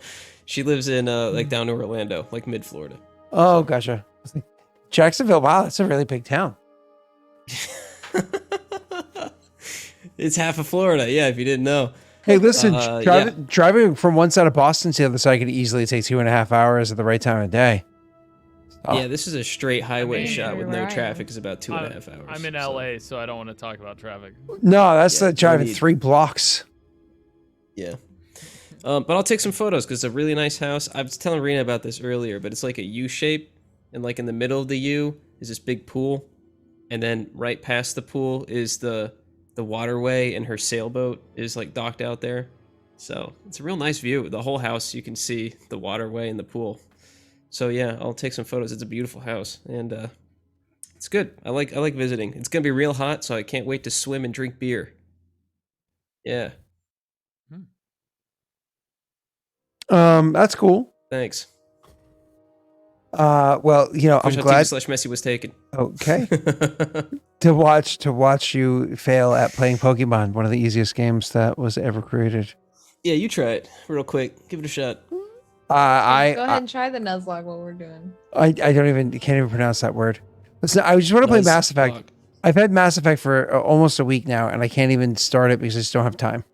She lives in like down near Orlando, like mid Florida. Oh, gotcha. Jacksonville. Wow, that's a really big town. It's half of Florida. Yeah, if you didn't know. Hey, listen, yeah. driving from one side of Boston to the other side could easily take 2.5 hours at the right time of day. Oh. Yeah, this is a straight highway mean, shot with where no I am. traffic. Is about 2.5 hours. I'm in so- LA, so I don't want to talk about traffic. No, that's Yeah, like driving need- 3 blocks. Yeah. But I'll take some photos because it's a really nice house. I was telling Rena about this earlier, but it's like a U shape, and like in the middle of the U is this big pool, and then right past the pool is the waterway, and her sailboat is like docked out there. So it's a real nice view. The whole house, you can see the waterway and the pool. So yeah, I'll take some photos. It's a beautiful house, and it's good. I like visiting. It's gonna be real hot, so I can't wait to swim and drink beer. Yeah, That's cool. thanks. Well, I'm glad. /Messi was taken. Okay. to watch you fail at playing Pokemon, one of the easiest games that was ever created. Yeah, you try it real quick. Give it a shot. Go ahead I and try the Nuzlocke while we're doing. can't even pronounce that word. Listen, I just want to play Nice Mass Effect. talk. I've had Mass Effect for almost a week now, and I can't even start it because I just don't have time.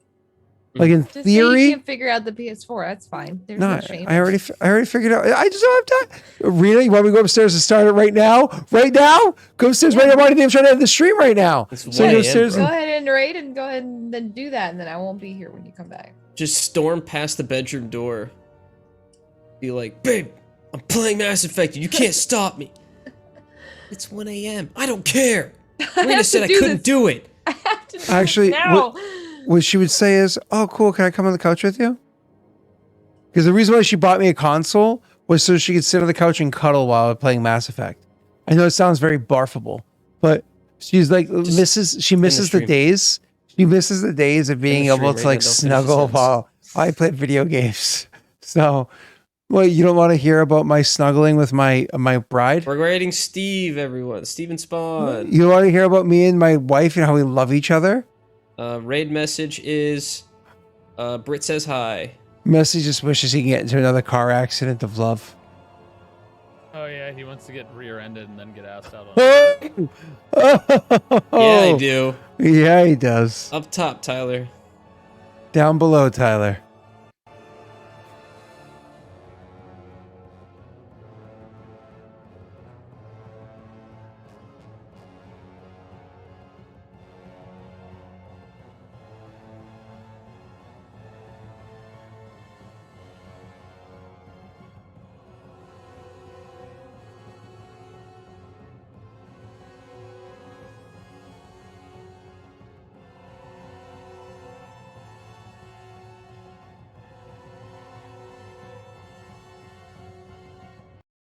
Like in Just say theory, you can't figure out the PS4. That's fine. There's no no, shame. I already figured out. I just don't have time. Rita, you want me to go upstairs and start it right now? Right now? Go upstairs right now. I'm already trying to have the stream right now. It's So you 1 go a.m., upstairs bro. Go and ahead and raid and go ahead and then do that, and then I won't be here when you come back. Just storm past the bedroom door. Be like, babe, I'm playing Mass Effect and you can't stop me. It's 1 a.m. I don't care. Rena said I couldn't do it. I have to do Actually, this now. what she would say is, "Oh, cool. Can I come on the couch with you?" Because the reason why she bought me a console was so she could sit on the couch and cuddle while I was playing Mass Effect. I know it sounds very barfable, but she's like misses the stream. days. She misses the days of being the stream able to right like now, don't finish the snuggle sentence. while I play video games. So Well, you don't want to hear about my snuggling with my bride? We're rating Steve, everyone. Steve and Spawn. You want to hear about me and my wife and how we love each other? Raid message is Brit says hi. Messi just wishes he can get into another car accident of love. Oh yeah, he wants to get rear-ended and then get asked out on. Yeah, I do. Yeah, he does. Up top, Tyler. Down below, Tyler.